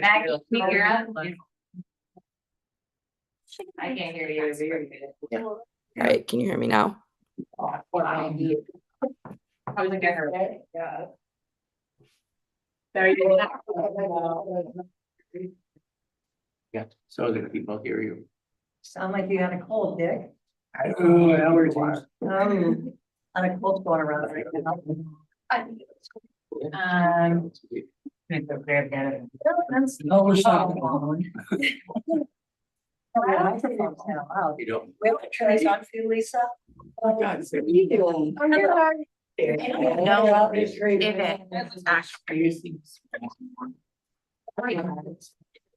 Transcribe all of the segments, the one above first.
Maggie, you're up. I can't hear you. Yeah. All right, can you hear me now? I was get her. Yeah. There you Yeah, so that people hear you. Sound like you had a cold, Dick. Allergies. On a cold going around right now. No, we're Wow. You don't. We have to try this on for you, Lisa. Oh, God, so you doing? No, It's great. if it actually,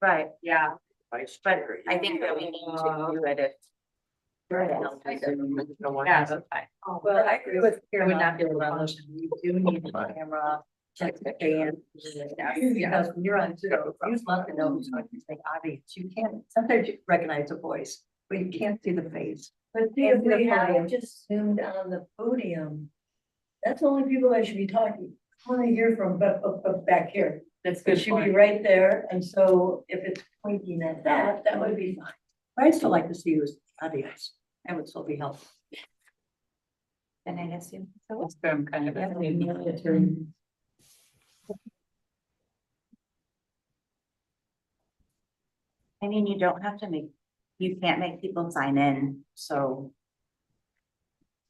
right, yeah, but I think that we need to do it if. Yeah, that's fine. Well, I agree with. It would not be a function. You do need the camera. Check the can. Because when you're on Zoom, you love to know who's going to say audience. You can't, sometimes you recognize a voice, but you can't see the face. But see, if we have just zoomed on the podium, that's the only people that should be talking. I want to hear from back here. That's It should be right there, and so if it's pointing at that, that would be fine. I'd still like to see you as the audience. That would still be helpful. And I assume. It's been kind of. I mean, you don't have to you can't make people sign in, so.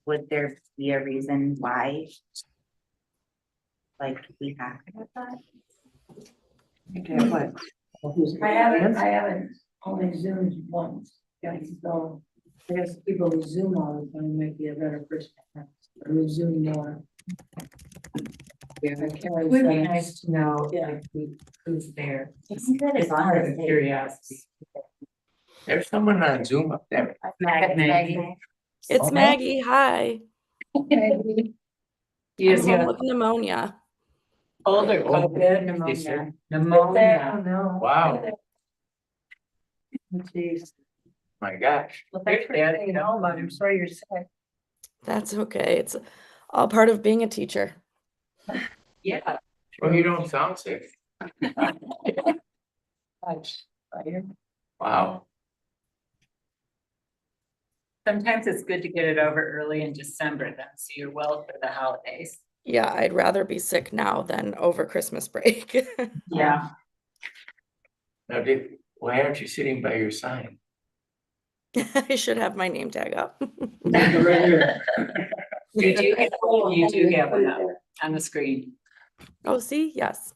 Would there be a reason why? Like, we have to have that? Okay, what? I haven't only zoomed once, yeah, so I guess people who zoom all the time might be a better person. Or who zoom more. Yeah, it would be nice to know, Yeah. like, who's there. Isn't that It's part of curiosity. There's someone on Zoom up there. Maggie. It's Okay. Maggie, hi. Yes, I'm home with pneumonia. older COVID, Pneumonia. pneumonia. No. Wow, Jeez. my gosh. Well, thanks for letting me know about it. I'm sorry you're sick. That's okay. It's all part of being a teacher. Yeah. Well, you don't sound sick. Wow. Sometimes it's good to get it over early in December then, so you're well for the holidays. Yeah, I'd rather be sick now than over Christmas break. Yeah. Now, Dick, why aren't you sitting by your sign? I should have my name tag up. You do have one up on the screen. Oh, see, yes.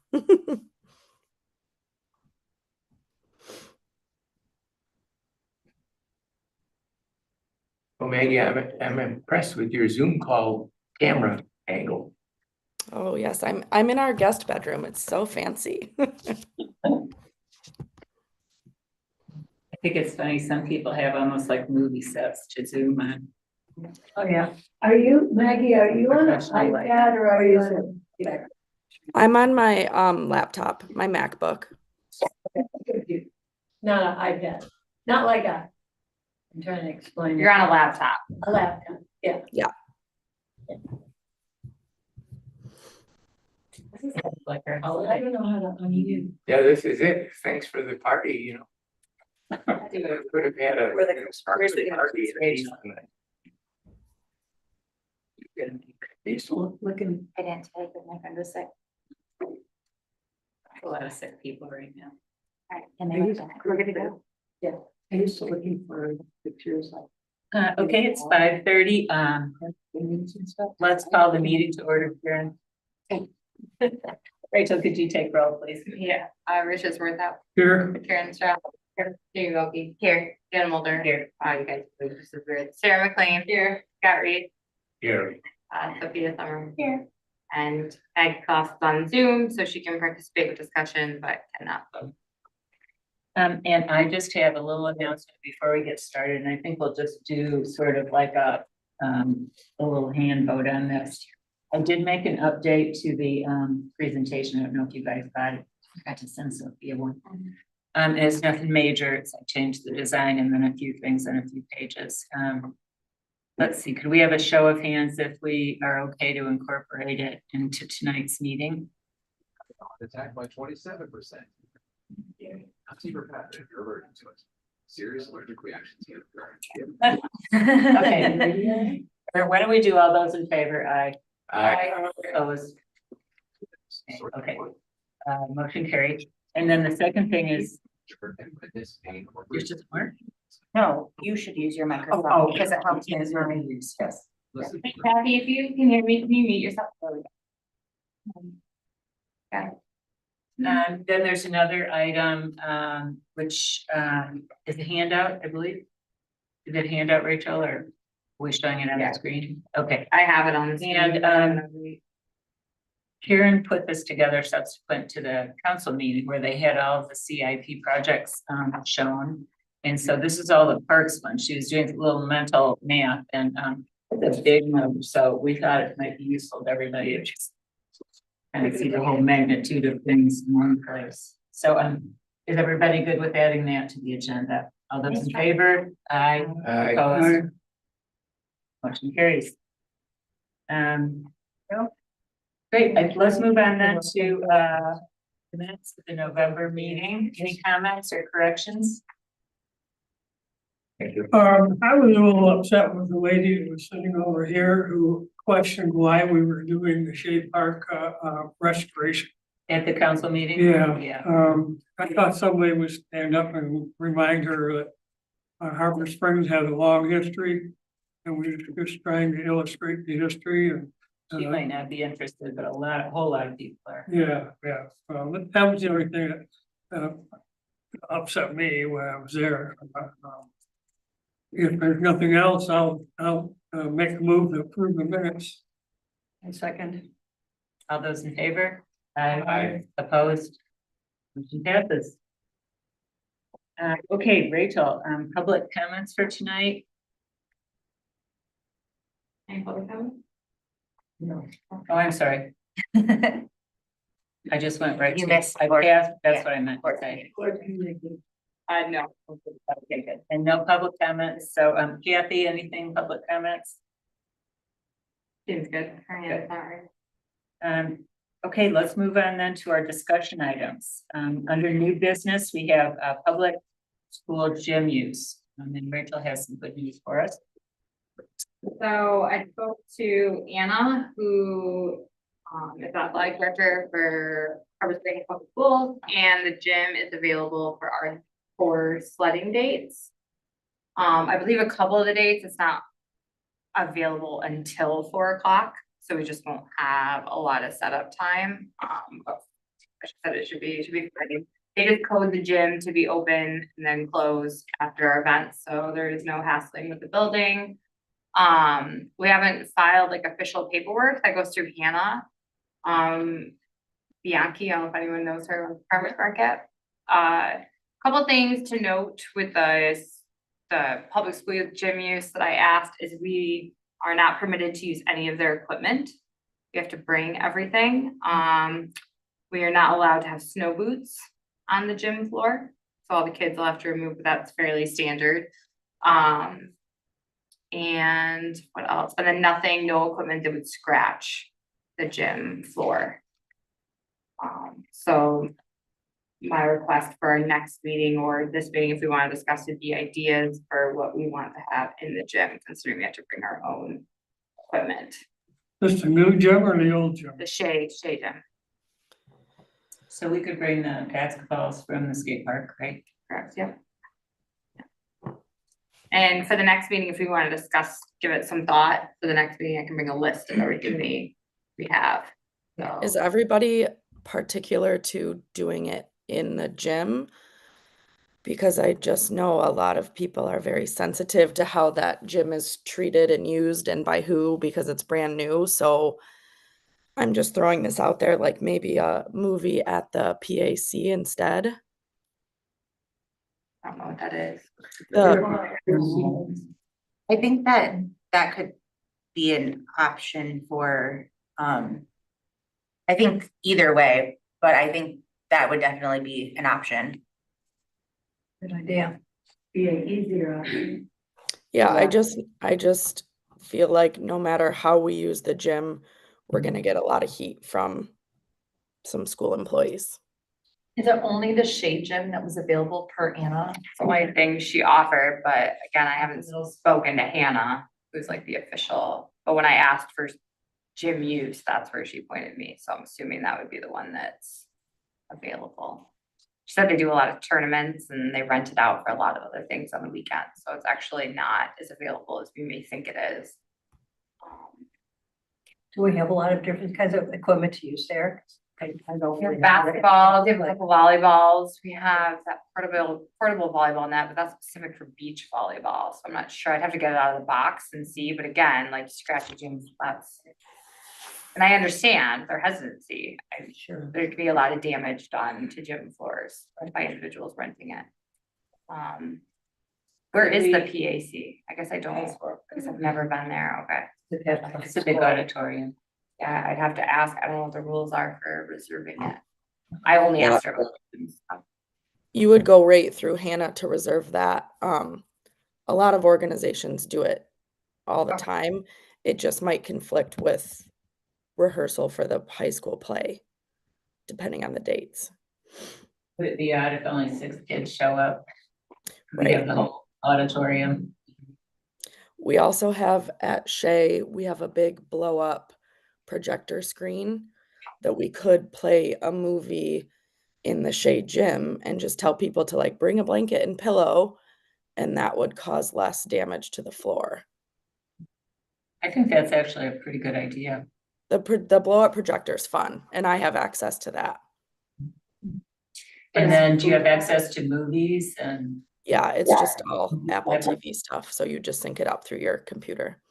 Well, Maggie, I'm impressed with your Zoom call camera angle. Oh, yes, I'm in our guest bedroom. It's so fancy. I think it's funny, some people have almost like movie sets to zoom on. Oh, yeah. Are you, Maggie, are you on an Professional life. iPad or are you on a? I'm on my laptop, my MacBook. Not an iPad, not like a. I'm trying to explain. You're on a laptop. A laptop, yeah. Like our I holiday. don't know how to unmute. Yeah, this is it. Thanks for the party, you know. Could have had a. Where the sparkly party at least tonight. Looking. I didn't take it, my friend was sick. A lot of sick people right now. All right, and then we're gonna go. I used to looking for pictures like. Okay, it's 5:30. Meetings and stuff. Let's call the meeting to order, Karen. Rachel, could you take roll, please? Yeah, Richard's worth out. Here. Karen Stroud. Here you go, Keith. Here, Dan Mulder. Here. You guys, this is weird. Sarah McLean. Here. Scott Reed. Here. Sophia Summer. Here. And Meg Cost on Zoom, so she can participate with discussion, but cannot vote. And I just have a little announcement before we get started, and I think we'll just do sort of like a little hand vote on this. I did make an update to the presentation. I don't know if you guys got it. I forgot to send Sophia one. And it's nothing major. It's I changed the design and then a few things on a few pages. Let's see, could we have a show of hands if we are okay to incorporate it into tonight's meeting? Attacked by 27%. Not super bad if you're allergic to it. Serious allergic reactions can occur. Okay. Or why don't we do all those in favor? Aye. Opposed? Okay. Motion carried. And then the second thing is, yours doesn't work? No, you should use your Oh, microphone because it helps you. Yes. Listen, Kathy, if you can hear me, can you mute yourself? Then there's another item, which, is a handout, I believe. Is it a handout, Rachel, or are we showing it on Yeah. the screen? Okay. I have it on the screen. And, Karen put this together subsequent to the council meeting where they had all the CIP projects, shown. And so this is all the parks one. She was doing a little mental math and, it's a big number, so we thought it might be useful to everybody to just kind of see the whole magnitude of things in one place. So, is everybody good with adding that to the agenda? All those in favor? Aye. Opposed? Motion carries. No? Great, let's move on then to, the minutes of the November meeting. Any comments or corrections? I was a little upset with the lady who was sitting over here who questioned why we were doing the Shade Park, restoration. At the council meeting? Yeah. Yeah. I thought somebody would stand up and remind her that Harbor Springs has a long history. And we were just trying to illustrate the history and. She might not be interested, but a whole lot of people are. Yeah, that was the only thing that, upset me when I was there. If there's nothing else, I'll make a move to approve the minutes. And second. All those in favor? Aye. Opposed? Motion passes. Okay, Rachel, public comments for tonight? Any public comment? No. Oh, I'm sorry. I just went right. You to- missed I board- passed, that's yeah, what I meant to board say. No. Okay, good. And no public comments. So, Kathy, anything public comments? Seems good. Good. Sorry. Okay, let's move on then to our discussion items. Under new business, we have, public school gym use. And Rachel has some good news for us. So I spoke to Anna, who is the athletic director for Harbor Springs Public Schools, and the gym is available for sledding dates. I believe a couple of the dates it's not available until 4 o'clock, so we just won't have a lot of setup time. But I said it should be fine. They just code the gym to be open and then close after our events, so there is no hassling with the building. We haven't filed like official paperwork that goes through Hannah. Bianchi, I don't know if anyone knows her on Farmers Market. Couple things to note with the public school gym use that I asked is we are not permitted to use any of their equipment. We have to bring everything. We are not allowed to have snow boots on the gym floor. So all the kids will have to remove, but that's fairly standard. And what else? And then no equipment that would scratch the gym floor. So my request for our next meeting or this meeting, if we want to discuss the ideas for what we want to have in the gym, considering we have to bring our own equipment. This the new gym or the old gym? The shade gym, So we could bring the basketballs from the skate park, right? correct? Yep. And for the next meeting, if we want to discuss, give it some thought, for the next meeting, I can bring a list of everything we have. So. Is everybody particular to doing it in the gym? Because I just know a lot of people are very sensitive to how that gym is treated and used and by who, because it's brand new. So I'm just throwing this out there, like maybe a movie at the PAC instead. I don't know what that is. I think that could be an option for, I think either way, but I think that would definitely be an option. Good idea. Be an easier option. Yeah, Yeah. I just feel like no matter how we use the gym, we're gonna get a lot of heat from some school employees. Is it only the shade gym that was available per Anna? It's the only thing she offered, but again, I haven't spoken to Hannah, who's like the official, but when I asked for gym use, that's where she pointed me, so I'm assuming that would be the one that's available. She said they do a lot of tournaments and they rent it out for a lot of other things on the weekend, so it's actually not as available as we may think it is. Do we have a lot of different kinds of equipment to use there? I don't We really have know. basketball, we have a couple volleyballs, we have that portable volleyball net, but that's specific for beach volleyball, so I'm not sure, I'd have to get it out of the box and see, but again, like scratchy gyms, that's. And I understand their hesitancy, Sure. there could be a lot of damage done to gym floors by individuals renting it. Where is the PAC? I guess I don't, because I've never been there, okay. It's a big auditorium. Yeah, I'd have to ask, I don't know what the rules are for reserving it. I only asked her about stuff. You would go right through Hannah to reserve that. A lot of organizations do it all the Okay. time. It just might conflict with rehearsal for the high school play, depending on the dates. Would it be odd if only 6 kids show up? We Right. have the whole auditorium. We also have at Shea, we have a big blow up projector screen that we could play a movie in the Shea gym and just tell people to like bring a blanket and pillow, and that would cause less damage to the floor. I think that's actually a pretty good idea. The blow up projector is fun, and I have access to that. And then do you have access to movies and? Yeah, it's just all Apple TV stuff, so you just sync it up through your computer.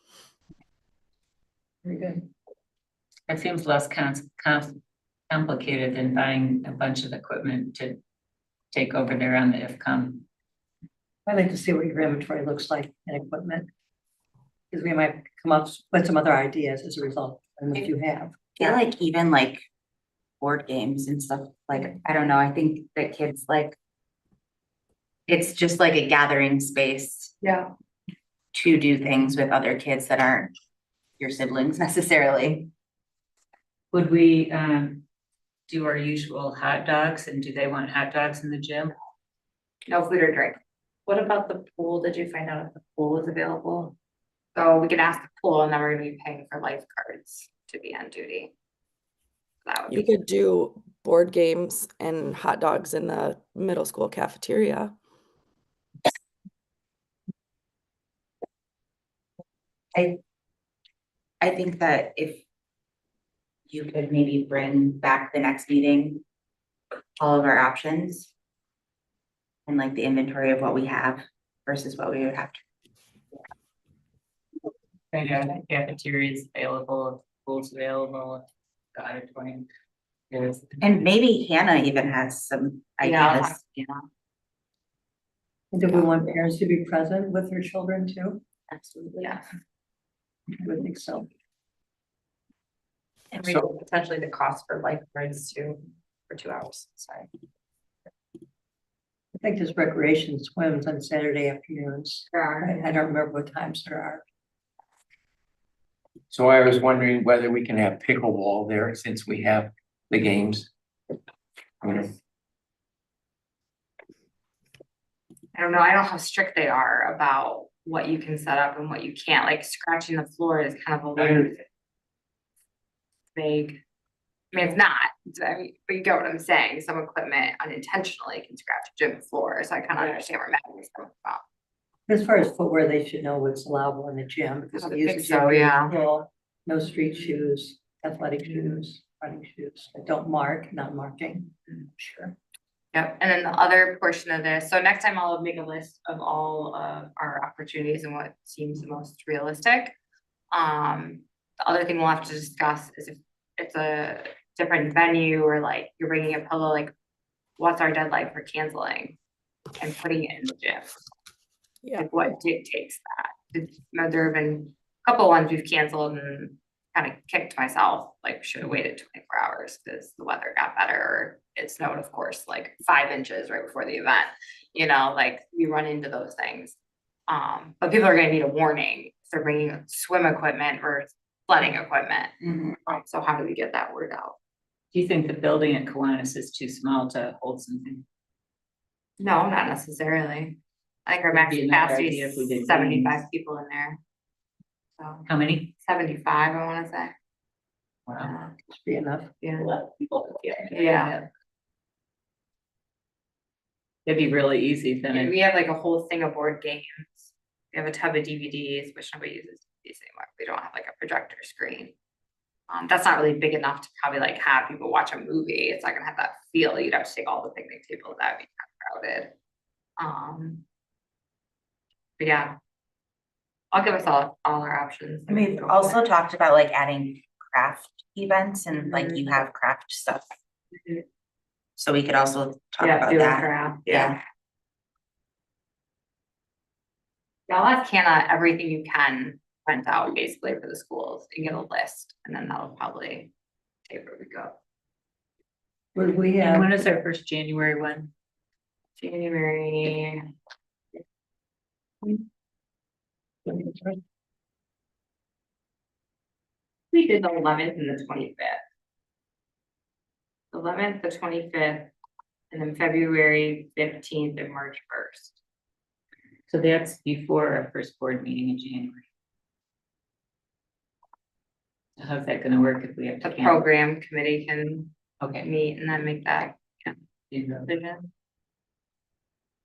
Very good. It seems less complicated than buying a bunch of equipment to take over there on the IFCOM. I'd like to see what your inventory looks like in equipment. Because we might come up with some other ideas as a result of what you have. I feel like even like board games and stuff, like, I don't know, I think that kids like. It's just like a gathering space Yeah. to do things with other kids that aren't your siblings necessarily. Would we do our usual hot dogs, and do they want hot dogs in the gym? No food or drink. What about the pool? Did you find out if the pool was available? So we can ask the pool and then we're gonna be paying for lifeguards to be on duty. That would You be, could do board games and hot dogs in the middle school cafeteria. I think that if you could maybe bring back the next meeting, all of our options. And like the inventory of what we have versus what we would have to. Cafeteria is available, pool's available, the auditorium is. And maybe Hannah even has some ideas, you know? And do we want parents to be present with their children too? Absolutely. yeah. I would think so. And we potentially the cost for lifeguards too, for 2 hours, sorry. I think there's recreation swims on Saturday afternoons. There are. I don't remember what times there are. So I was wondering whether we can have pickleball there since we have the games. I don't know, I don't know how strict they are about what you can set up and what you can't, like scratching the floor is kind of a weird. Vague. I mean, it's not, but you get what I'm saying, some equipment unintentionally can scratch a gym floor, so I kind of understand where Maggie's coming from. As far as footwear, they should know what's allowable in the gym because I they would use think the gym so, really yeah. well. No street shoes, athletic shoes, running shoes that don't mark, not marking. Sure. Yep, and then the other portion of this, so next time I'll make a list of all of our opportunities and what seems the most realistic. The other thing we'll have to discuss is if it's a different venue or like you're bringing a pillow, like what's our deadline for canceling and putting it in the gym? Yeah. Like what dictates that? There have been a couple ones we've canceled and kind of kicked myself, like should have waited 24 hours because the weather got better or it snowed, of course, like 5 inches right before the event, you know, like we run into those things. But people are gonna need a warning if they're bringing swim equipment or flooding equipment. So how do we get that word out? Do you think the building at Kiwanis is too small to hold something? No, not necessarily. I think our Would max be another capacity idea if we did is 75 games. people in there. So How many? 75, I wanna say. Wow. Should be enough. Yeah. Yeah. Yeah. It'd be really easy then. And we have like a whole thing of board games. We have a tub of DVDs, which nobody uses these anymore. We don't have like a projector screen. That's not really big enough to probably like have people watch a movie. It's not gonna have that feel. You'd have to take all the picnic tables. That'd be kind of crowded. But yeah. I'll give us all our options. And we've also talked about like adding craft events and like you have craft stuff. So we could also talk Yeah, about do a that. craft, Yeah. Yeah, I'll ask Hannah everything you can rent out basically for the schools and get a list, and then that'll probably take where we go. Would we And have, when is our first January one? January. We did the 11th and the 25th. 11th, the 25th, and then February 15th and March 1st. So that's before our first board meeting in January. How's that gonna work if we have to The cancel? program committee can Okay. meet and then make that You know. decision.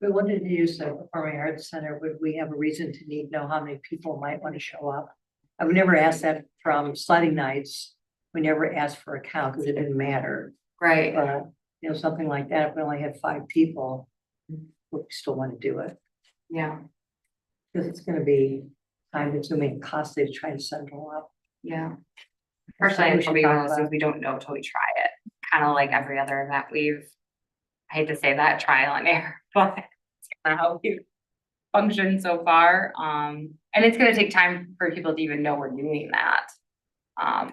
we wanted to use the Performing Arts Center, would we have a reason to need to know how many people might want to show up? I've never asked that from sledding nights. We never asked for a count because it didn't matter. Right, But, you know, something like that, if we only had 5 people, we still want to do it. yeah, Because it's gonna be time consuming, costly to try to set it all up. yeah. That's Personally, something we it's should probably one of talk those things about. we don't know till we try it, kind of like every other event I hate to say that, trial and error, but it's kind of how we've functioned so far. And it's gonna take time for people to even know we're doing that.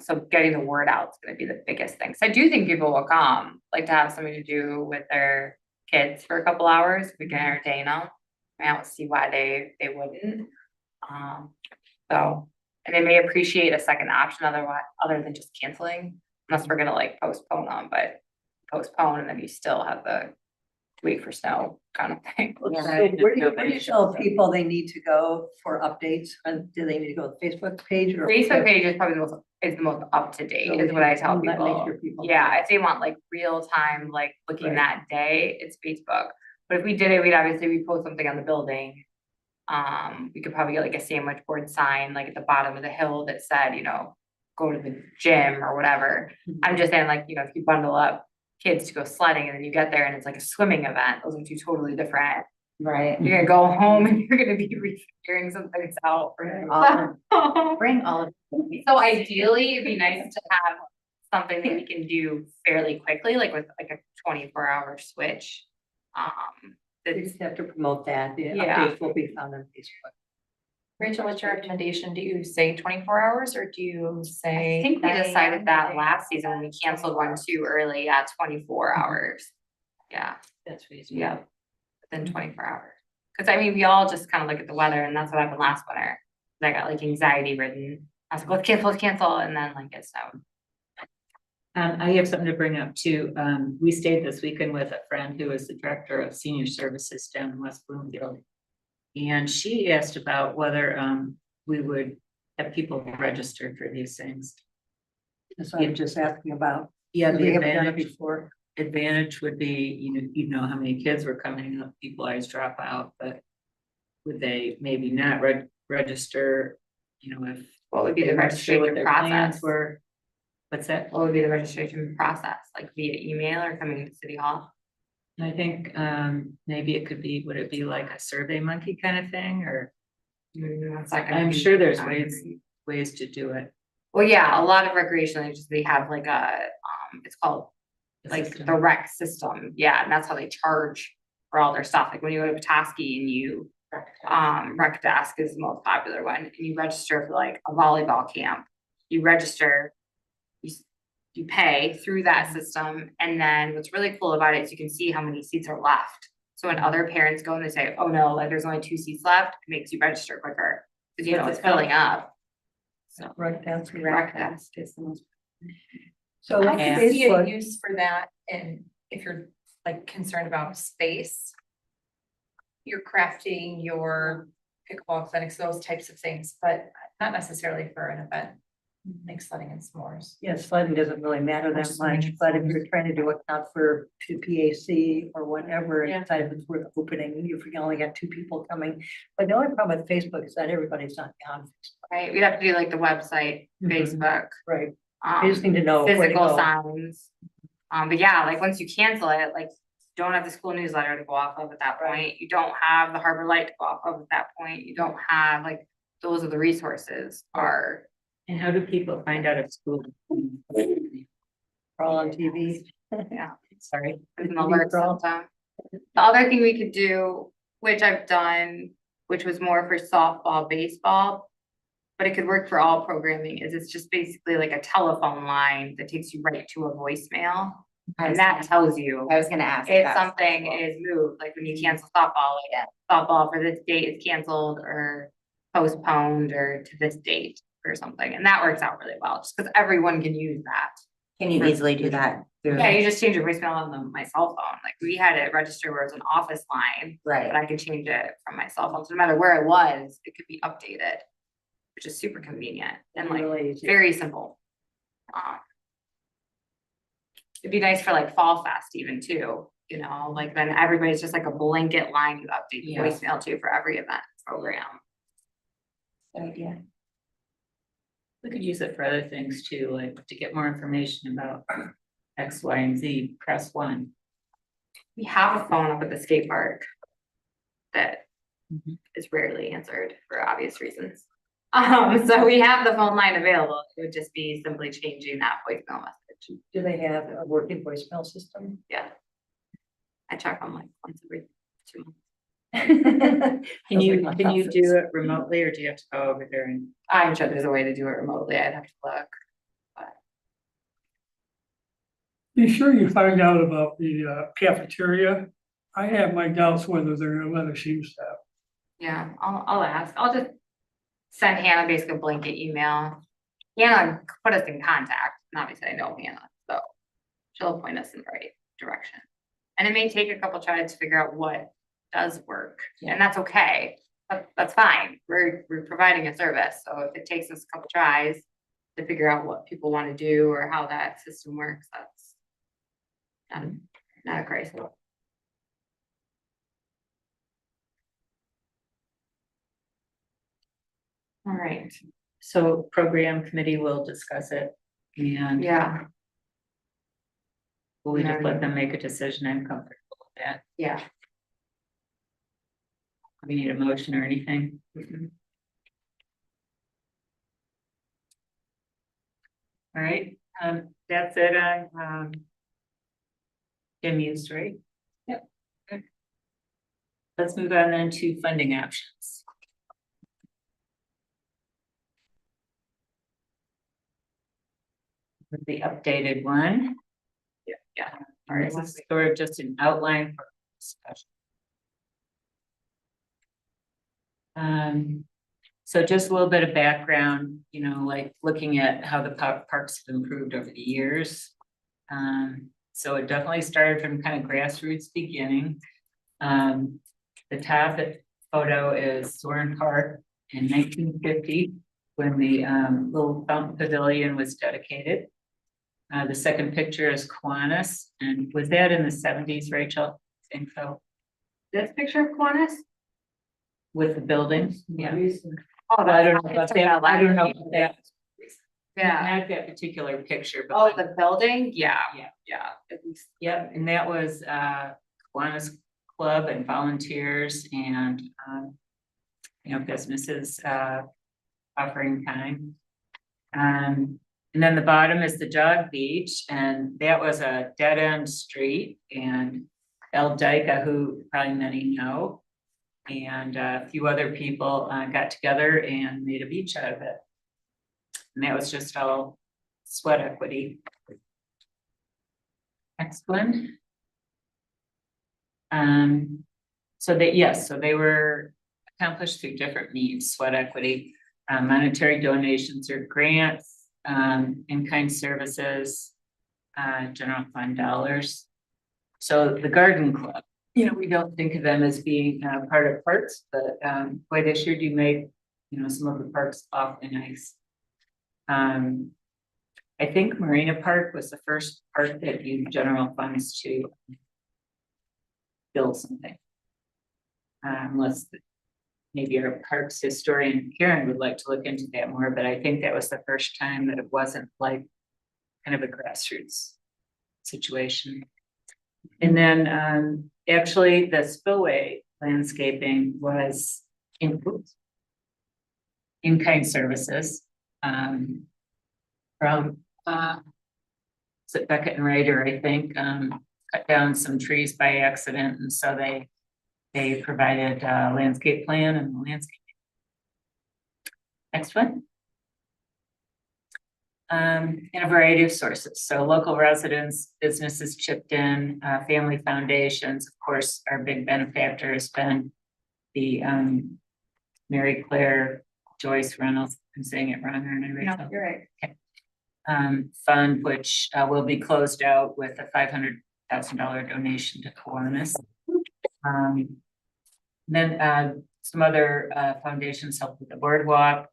So getting the word out is gonna be the biggest thing. So I do think people will come, like to have something to do with their kids for a couple hours, we can entertain them. I don't see why they wouldn't. So, and they may appreciate a second option otherwise, other than just canceling, unless we're gonna like postpone them, but postpone and then you still have the wait for snow kind of thing. So where do you tell people they need to go for updates? And do they need to go to the Facebook page or? Facebook page is probably the most up to date, is what I tell That makes people. your people. Yeah, if they want like real time, like looking Right. that day, it's Facebook. But if we did it, we'd obviously post something on the building. We could probably get like a sandwich board sign, like at the bottom of the hill that said, you know, go to the gym or whatever. I'm just saying like, you know, if you bundle up kids to go sledding and then you get there and it's like a swimming event, those are two totally different. Right. You're gonna go home and you're gonna be refiguring some things out. Bring all of. So ideally, it'd be nice to have something that we can do fairly quickly, like with like a 24-hour switch. We That's, just have to promote that. The Yeah. updates will be found on Facebook. Rachel, what's your recommendation? Do you say 24 hours or do you say? I think we 9 decided a.m.? that last season when we canceled one too early at 24 hours. Yeah, That's reasonable. yeah, within 24 hours. Cause I mean, we all just kind of look at the weather and that's what happened last winter. I got like anxiety ridden. I was like, let's cancel, and then like it snowed. I have something to bring up too. We stayed this weekend with a friend who is the director of senior services down in West Bloomfield. And she asked about whether we would have people registered for these things. That's what I'm just asking about. Yeah, We the haven't done it advantage, before. advantage would be, you know how many kids were coming up, people always drop out, but would they maybe not register, you know, if. What would be they the weren't sure what registration their plans process? were? What's that? What would be the registration process, like via email or coming to City Hall? I think maybe it could be, would it be like a Survey Monkey kind of thing, or That's not gonna I'm be sure there's concrete. ways to do it. Well, yeah, a lot of recreational agencies, they have like a, it's called like system. the rec system, yeah, and that's how they charge for all their stuff, like when you go to Petoskey and you, Rec Desk is the most popular one, and you register for like a volleyball camp. You register, you pay through that system, and then what's really cool about it is you can see how many seats are left. So when other parents go and they say, oh no, like there's only 2 seats left, it makes you register quicker, cause you know What's it's it called? filling up. So Right, that's Rec Desk is the most. So I on can see see a Facebook, use for that, and if you're like concerned about space. You're crafting your pickleball clinics, those types of things, but not necessarily for an event, like sledding and s'mores. yeah, sledding doesn't really matter that Just running much, it but if forward. you're trying to do account for two PAC or whatever, Yeah. it's time it's worth opening, if you only got 2 people coming. But the only problem with Facebook is that everybody's not on Facebook, Right, we'd have to do like the website, Mhm. Facebook, right? I just need to um, know where to physical go. signs. But yeah, like once you cancel it, like, you don't have the school newsletter to go off of at that Right. point, you don't have the Harbor Light to go off of at that point, you don't have, like, those are the resources are. And how do people find out if school? We're all on TV. Yeah. Sorry. There's an TV alert crawl. system. The other thing we could do, which I've done, which was more for softball, baseball. But it could work for all programming, is it's just basically like a telephone line that takes you right to a voicemail. And that tells you I was gonna ask. if that's something possible. is moved, like when you cancel softball, like softball for this date is canceled or postponed or to this date or something, and that works out really well, just because everyone can use that. Can you easily do that? through- Yeah, you just change your voicemail on my cell phone, like we had it registered where it's an office line, but Right, I could change it from my cell phone, so no matter where it was, it could be updated. Which is super convenient and like Really easy. very simple. It'd be nice for like Fall Fest even too, you know, like then everybody's just like a blanket line you update the Yeah. voicemail to for every event program. good idea. We could use it for other things too, like to get more information about X, Y, and Z, press 1. We have a phone up at the skate park that Mhm. is rarely answered for obvious reasons. So we have the phone line available. It would just be simply changing that voicemail message. Do they have a working voicemail system? Yeah. I check them like once every 2 months. Can you, Sounds like can my you office. do it remotely or do you have to go over there and? I'm sure there's a way to do it remotely. I'd have to look. Be sure you find out about the cafeteria. I have my doubts whether they're gonna let us use that. Yeah, I'll ask. I'll just send Hannah basically a blanket email. Hannah put us in contact, and obviously I know Hannah, so she'll point us in the right direction. And it may take a couple tries to figure out what does work, and that's okay. That's fine. We're providing a service, so if it takes us a couple tries to figure out what people want to do or how that system works, that's not a crisis. All right, So program committee will discuss it and yeah, will we just let them make a decision? I'm comfortable with that. yeah. We need a motion or anything? All right, that's it on, Jim used, right? Yep. Okay. Let's move on then to funding options. With the updated one. Yeah. All right, this is sort of just an outline for discussion. So just a little bit of background, you know, like looking at how the parks have improved over the years. So it definitely started from kind of grassroots beginning. The top photo is Soren Park in 1950, when the little fountain pavilion was dedicated. The second picture is Kiwanis, and was that in the 70s, Rachel? I think so, This picture of Kiwanis? with the building, yeah. Oh, I don't know about that, I don't know about that. Yeah. Not that particular picture, but. Oh, the building? Yeah. Yeah. Yeah. At least. Yep, and that was Kiwanis Club and volunteers and you know, businesses offering time. And then the bottom is the Dog Beach, and that was a dead end street, and El Dyka, who probably many know, and a few other people got together and made a beach out of it. And that was just all sweat equity. Next one. So they were accomplished through different means: sweat equity, monetary donations or grants, in-kind services, general fund dollars. So the garden club, we don't think of them as being part of parks, but boy, they sure do make, some of the parks awfully nice. I think Marina Park was the first park that used general funds to build something. Unless maybe our parks historian Karen would like to look into that more, but I think that was the first time that it wasn't like kind of a grassroots situation. And then actually the spillway landscaping was in-kind services from is it Beckett and Ryder, I think, cut down some trees by accident, and so they provided a landscape plan and the landscape. Next one. In a variety of sources. So local residents, businesses chipped in, family foundations, of course, our big benefactor has been the Mary Claire Joyce Reynolds. I'm saying it wrong, aren't I, Rachel? No, you're right. Okay. Fund, which will be closed out with a $500,000 donation to Kiwanis. Then some other foundations helped with the boardwalk.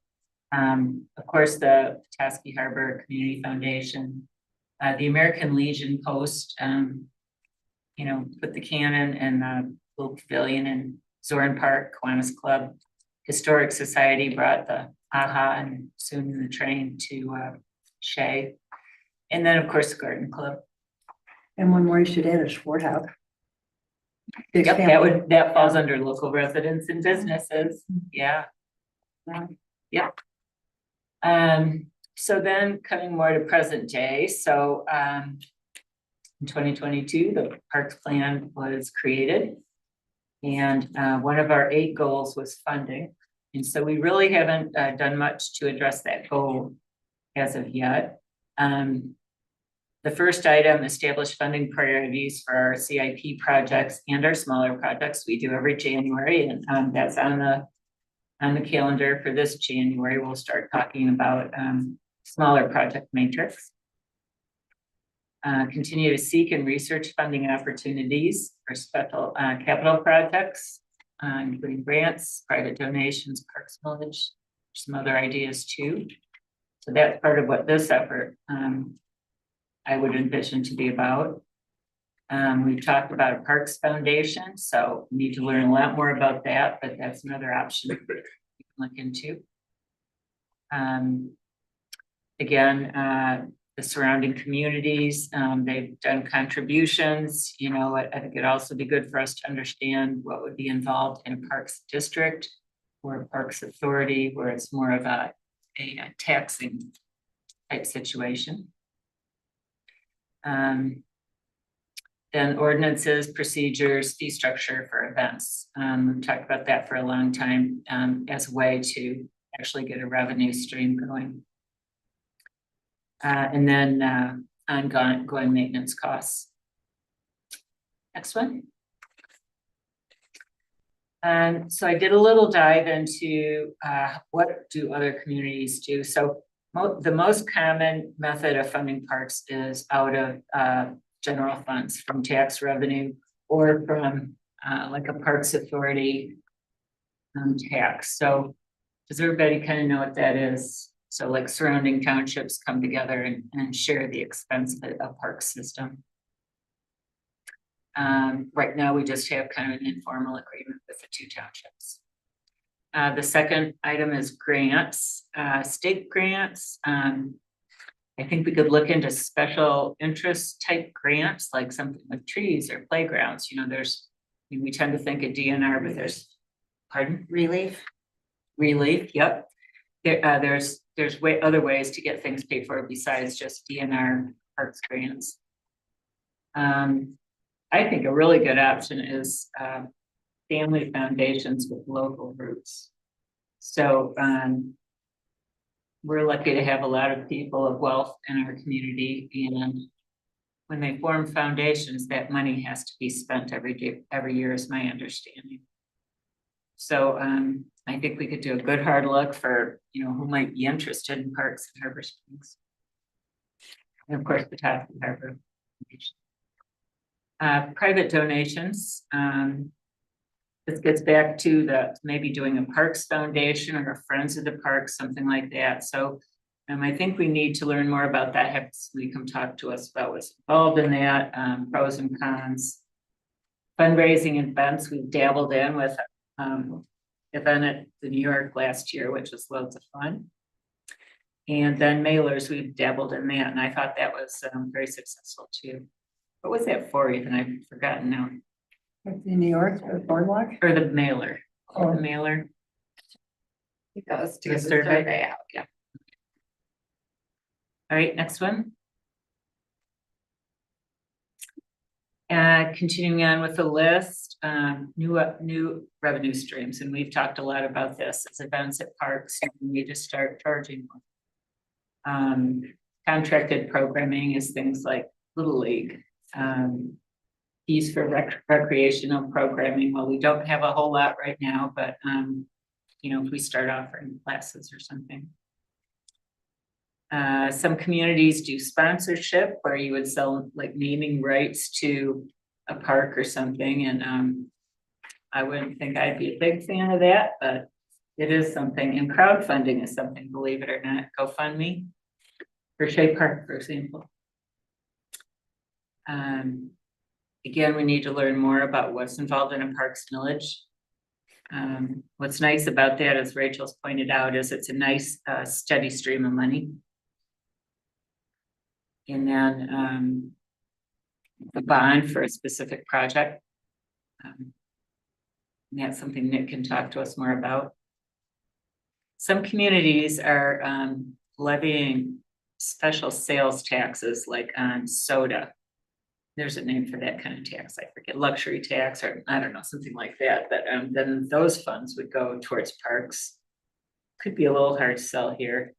Of course, the Petoskey Harbor Community Foundation, the American Legion Post, put the cannon and the little pavilion in Zorin Park, Kiwanis Club. Historic Society brought the AHA and soon the train to Shea. And then, of course, the Garden Club. And one more you should add is Fort House. Yep, that falls under local residents and businesses. Yeah. Yep. So then coming more to present day. So in 2022, the parks plan was created. And one of our 8 goals was funding. And so we really haven't done much to address that goal as of yet. The first item, establish funding priorities for our CIP projects and our smaller projects. We do every January, and that's on the calendar for this January. We'll start talking about smaller project matrix. Continue to seek and research funding opportunities for special capital projects, including grants, private donations, parks village, some other ideas too. So that's part of what this effort I would envision to be about. We've talked about a Parks Foundation, so we need to learn a lot more about that, but that's another option we can look into. Again, the surrounding communities, they've done contributions. I think it'd also be good for us to understand what would be involved in a Parks District or a Parks Authority, where it's more of a taxing type situation. Then ordinances, procedures, fee structure for events. We've talked about that for a long time as a way to actually get a revenue stream going. And then ongoing maintenance costs. Next one. So I did a little dive into what do other communities do. So the most common method of funding parks is out of general funds, from tax revenue or from like a Parks Authority tax. So does everybody kind of know what that is? So like surrounding townships come together and share the expense of a park system. Right now, we just have kind of an informal agreement with the 2 townships. The second item is grants, state grants. I think we could look into special interest type grants, like something with trees or playgrounds. We tend to think of DNR, but there's, pardon? Relief. Yep. There's other ways to get things paid for besides just DNR parks grants. I think a really good option is family foundations with local roots. So we're lucky to have a lot of people of wealth in our community, and when they form foundations, that money has to be spent every year, is my understanding. So I think we could do a good hard look for who might be interested in parks in Harbor Springs. And of course, the Petoskey Harbor. Private donations, this gets back to the, maybe doing a Parks Foundation or a Friends of the Parks, something like that, so. I think we need to learn more about that, have somebody come talk to us about what's involved in that, pros and cons. Fundraising events, we've dabbled in with, event at the New York last year, which was loads of fun. And then mailers, we've dabbled in that, and I thought that was very successful too. What was that for even? I've forgotten now. In New York, or Boardwalk? Or the mailer, Oh. the mailer. It goes to The the survey. survey out, yeah. All right, next one. Continuing on with the list, new revenue streams, and we've talked a lot about this as events at parks, we need to start charging more. Contracted programming is things like Little League, fees for recreational programming. Well, we don't have a whole lot right now, but you know, if we start offering classes or something. Some communities do sponsorship where you would sell like naming rights to a park or something, and I wouldn't think I'd be a big fan of that, but it is something, and crowdfunding is something, believe it or not. GoFundMe for Shea Park, for example. Again, we need to learn more about what's involved in a parks village. What's nice about that, as Rachel's pointed out, is it's a nice steady stream of money. And then a bond for a specific project. And that's something Nick can talk to us more about. Some communities are levying special sales taxes, like on soda. There's a name for that kind of tax, I forget, luxury tax, or I don't know, something like that. But then those funds would go towards parks. Could be a little hard to sell here.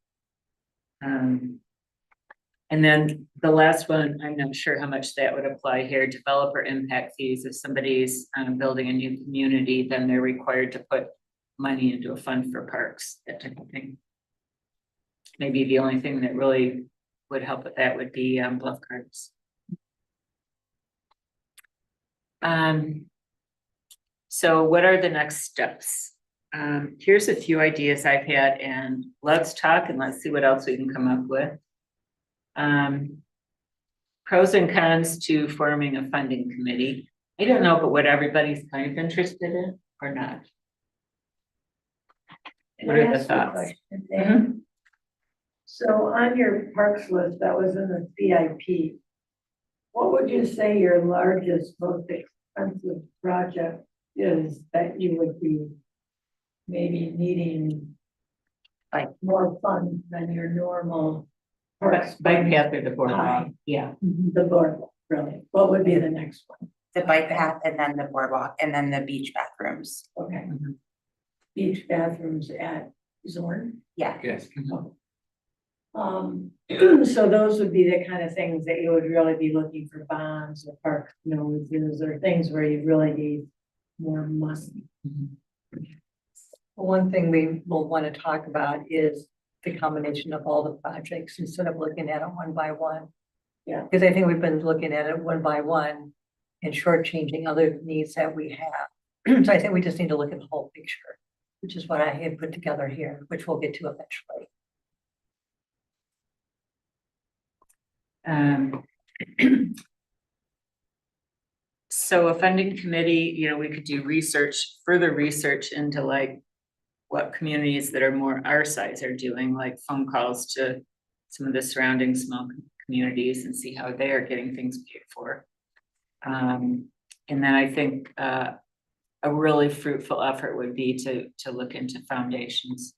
And then the last one, I'm not sure how much that would apply here, developer impact fees. If somebody's building a new community, then they're required to put money into a fund for parks, that type of thing. Maybe the only thing that really would help with that would be bluff cards. So what are the next steps? Here's a few ideas I've had, and let's talk and let's see what else we can come up with. Pros and cons to forming a funding committee. I don't know, but what everybody's kind of interested in or not. What are the thoughts? Mhm. So on your parks list, that was in the CIP. What would you say your largest, most expensive project is that you would be maybe needing like more funds than your normal parks? Bike path or the boardwalk, Aye. yeah. The boardwalk, really. What would be the next one? The bike path and then the boardwalk and then the beach bathrooms. Okay. Mhm. Beach bathrooms at Zorn. Yeah. Yes. So those would be the kind of things that you would really be looking for bonds or park noses or things where you really need more money. One thing we will want to talk about is the combination of all the projects instead of looking at it one by one. Yeah. Because I think we've been looking at it one by one and shortchanging other needs that we have. So I think we just need to look at the whole picture, which is what I had put together here, which we'll get to eventually. So a funding committee, you know, we could do research, further research into like what communities that are more our size are doing, like phone calls to some of the surrounding small communities and see how they are getting things paid for. And then I think a really fruitful effort would be to look into foundations.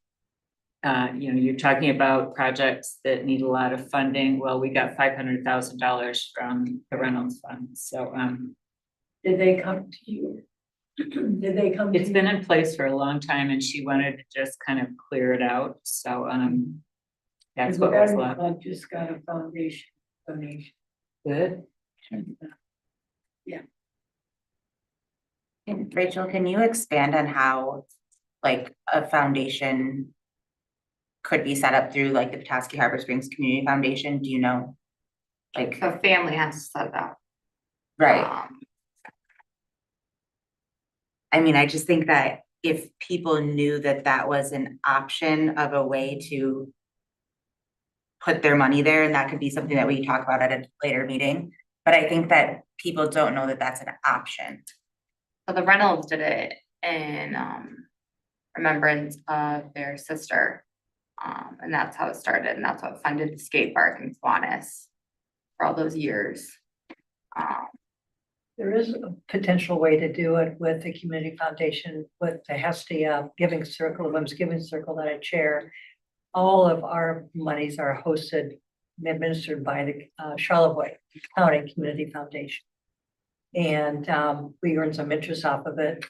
You know, you're talking about projects that need a lot of funding. Well, we got $500,000 from the Reynolds Fund. So Did they come to you? Did they come to you? it's been in place for a long time and she wanted to just kind of clear it out. So that's what was left. I just got a foundation donation. Good. Yeah. And Rachel, can you expand on how like a foundation could be set up through like the Petoskey Harbor Springs Community Foundation? Do you know? Like, The family has to set it up. right, Um, I mean, I just think that if people knew that that was an option of a way to put their money there, and that could be something that we talk about at a later meeting, but I think that people don't know that that's an option. So the Reynolds did it in remembrance of their sister. And that's how it started, and that's what funded the skate park in Swanis for all those years. There is a potential way to do it with the community foundation, with the Hestia Giving Circle, the Women's Giving Circle that I chair. All of our monies are hosted and administered by the Charlevoix County Community Foundation. And we earn some interest off of it.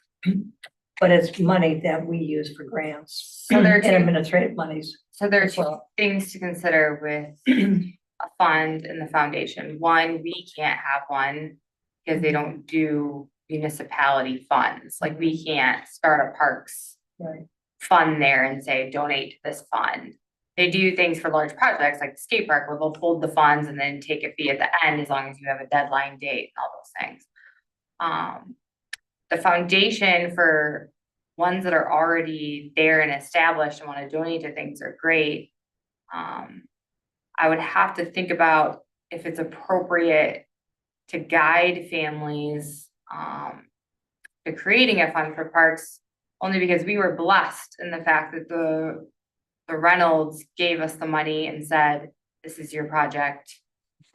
But it's money that we use for grants So there are and two, administrative monies. so there are as two well. things to consider with a fund in the foundation. One, we can't have one because they don't do municipality funds. Like, we can't start a parks Right. fund there and say donate to this fund. They do things for large projects like the skate park where they'll hold the funds and then take a fee at the end as long as you have a deadline date and all those things. The foundation for ones that are already there and established and want to donate to things are great. I would have to think about if it's appropriate to guide families to creating a fund for parks, only because we were blessed in the fact that the Reynolds gave us the money and said, this is your project,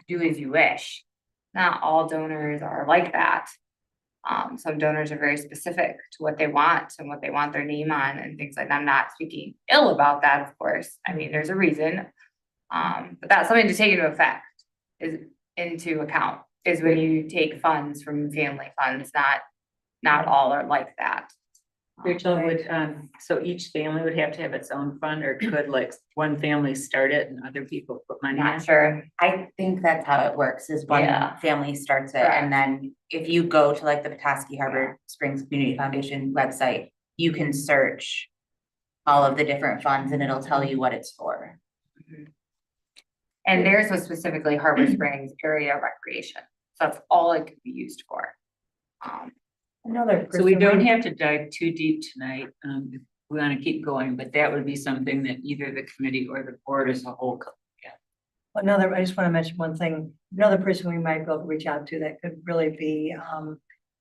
do as you wish. Not all donors are like that. Some donors are very specific to what they want and what they want their name on and things like that. I'm not speaking ill about that, of course. I mean, there's a reason. But that's something to take into account is when you take funds from family funds, not all are like that. Rachel, would, so each family would have to have its own fund, or could like one family start it and other people put money in? Not sure. I think that's how it works, is one Yeah. family starts it, Correct. and then if you go to like the Petoskey Harbor Springs Community Foundation website, you can search all of the different funds and it'll tell you what it's for. And theirs was specifically Harbor Springs area recreation. So that's all it could be used for. Another. So we person don't have to dive too deep tonight, if we wanna keep going, but that would be something that either the committee or the board as a whole could. Another, I just want to mention one thing, another person we might be able to reach out to that could really be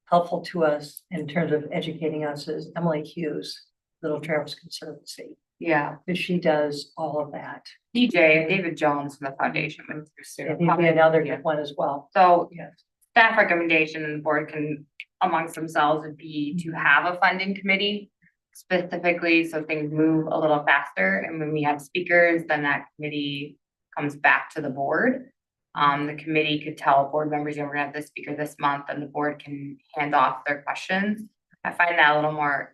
helpful to us in terms of educating us is Emily Hughes, Little Traverse Conservancy, Yeah, because she does all of that. DJ and David Jones from the foundation went through And he'd be another Yeah. good one as well. So Yes. staff recommendation and the board can amongst themselves would be to have a funding committee. Specifically, so things move a little faster, and when we have speakers, then that committee comes back to the board. The committee could tell board members, you know, we're gonna have this speaker this month, and the board can hand off their questions. I find that a little more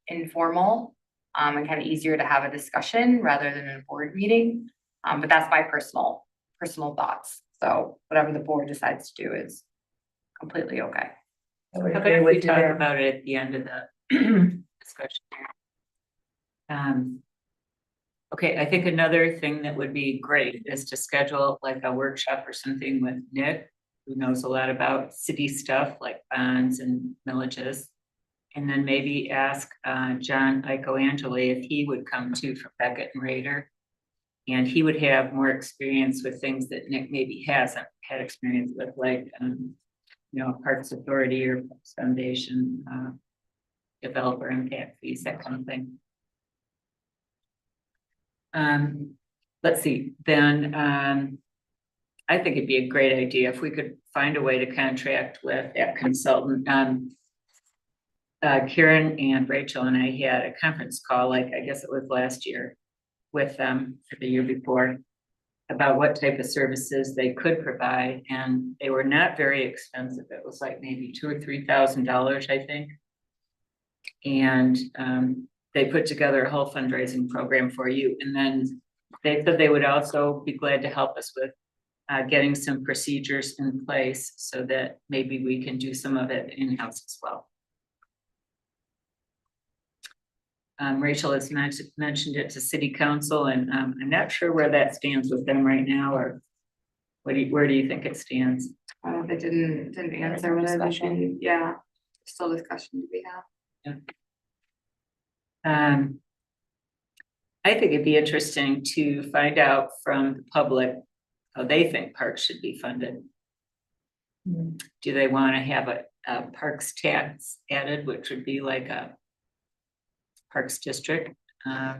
informal, and kind of easier to have a discussion rather than in a board meeting. But that's my personal thoughts. So whatever the board decides to do is completely okay. I would How agree about if we with you talk there. about it at the end of the discussion? Okay, I think another thing that would be great is to schedule like a workshop or something with Nick, who knows a lot about city stuff like bonds and millages. And then maybe ask John Icoangeli if he would come too from Beckett and Rader. And he would have more experience with things that Nick maybe hasn't had experience with, like Parks Authority or Parks Foundation, developer impact fees, that kind of thing. Let's see, then I think it'd be a great idea if we could find a way to contract with that consultant. Karen and Rachel and I had a conference call, like I guess it was last year, with them or the year before, about what type of services they could provide, and they were not very expensive. It was like maybe $2,000 or $3,000, I think. And they put together a whole fundraising program for you, and then they said they would also be glad to help us with getting some procedures in place so that maybe we can do some of it in-house as well. Rachel has mentioned it to City Council, and I'm not sure where that stands with them right now, or Where do you think it stands? If it didn't answer what I was thinking, yeah, still discussion to be had. I think it'd be interesting to find out from the public how they think parks should be funded. Do they want to have a parks tax added, which would be like a parks district? I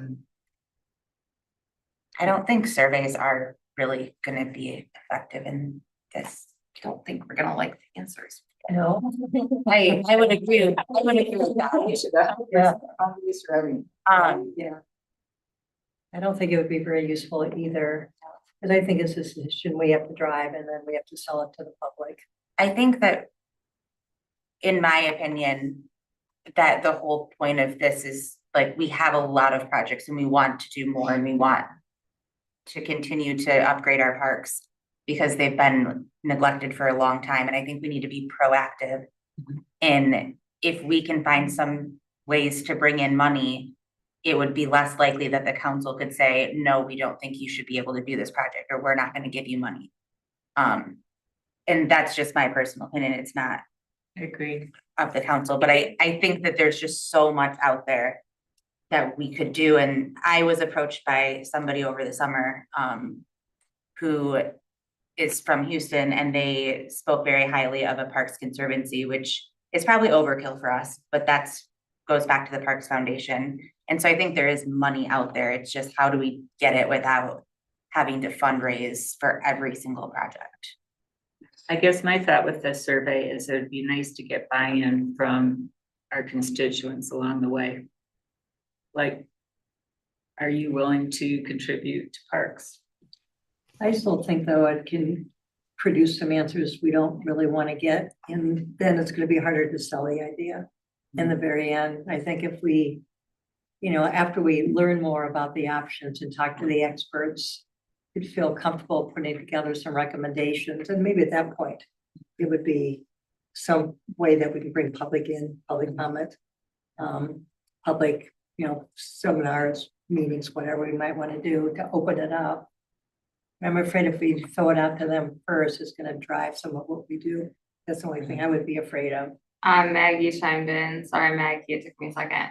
don't think surveys are really gonna be effective in this. I don't think we're gonna like the answers. No. I would agree with that. Yeah. Yeah. I don't think it would be very useful either, because I think it's a decision we have to drive and then we have to sell it to the public. I think that, in my opinion, that the whole point of this is, like, we have a lot of projects and we want to do more and we want to continue to upgrade our parks because they've been neglected for a long time. And I think we need to be proactive. And if we can find some ways to bring in money, it would be less likely that the council could say, no, we don't think you should be able to do this project, or we're not gonna give you money. And that's just my personal opinion. It's not I agree. of the council, but I think that there's just so much out there that we could do. And I was approached by somebody over the summer, who is from Houston, and they spoke very highly of a Parks Conservancy, which is probably overkill for us, but goes back to the Parks Foundation. And so I think there is money out there. It's just, how do we get it without having to fundraise for every single project? I guess my thought with this survey is it'd be nice to get buy-in from our constituents along the way. Like, are you willing to contribute to parks? I still think though it can produce some answers we don't really want to get, and then it's gonna be harder to sell the idea in the very end. I think if we, after we learn more about the options and talk to the experts, we'd feel comfortable putting together some recommendations, and maybe at that point, it would be some way that we can bring public comment, public, seminars, meetings, whatever we might want to do to open it up. I'm afraid if we throw it out to them first, it's gonna drive some of what we do. That's the only thing I would be afraid of. Maggie chimed in. Sorry, Maggie, it took me a second.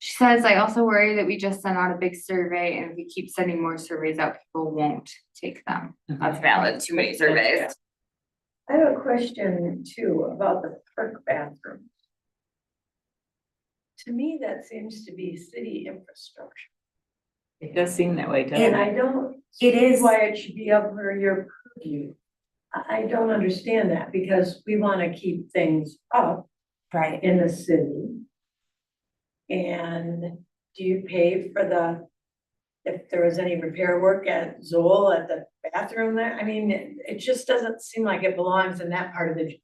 She says, I also worry that we just sent out a big survey, and if we keep sending more surveys out, people won't take them. That's valid. Too many surveys. I have a question too about the park bathrooms. To me, that seems to be city infrastructure. It does seem that way, doesn't And it? I don't It see is. why it should be under your purview. I don't understand that, because we want to keep things up Right. in the city. And do you pay for if there was any repair work at Zoll at the bathroom there? I mean, it just doesn't seem like it belongs in that part of it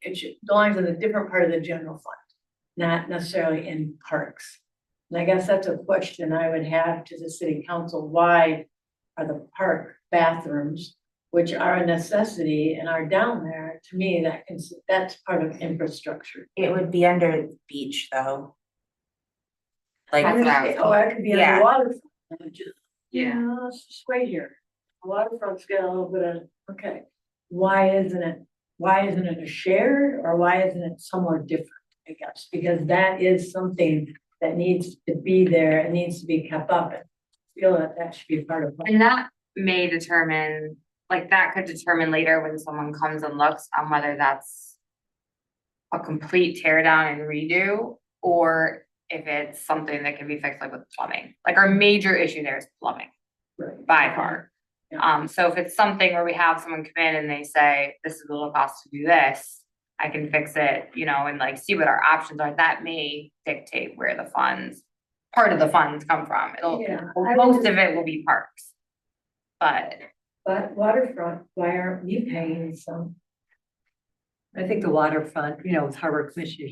belongs in a different part of the general fund, not necessarily in parks. And I guess that's a question I would have to the city council. Why are the park bathrooms, which are a necessity and are down there, to me, that's part of infrastructure. It would be under the beach, though. Like, That's what I was Oh, it could be Yeah. underwater. Yeah. Let's just wait here. Waterfront's got a little bit of, okay, why isn't it a shared, or why isn't it somewhere different, I guess? Because that is something that needs to be there, it needs to be kept up, and I feel that should be part of. And that may determine, that could determine later when someone comes and looks on whether that's a complete tear down and redo, or if it's something that can be fixed, like with plumbing. Like, our major issue there is plumbing Right. by far. So if it's something where we have someone come in and they say, this is a little cost to do this, I can fix it, and see what our options are, that may dictate where part of the funds come from. Yeah. Most of it will be parks. But But waterfront, why aren't we paying some? I think the waterfront, with Harbor Commission,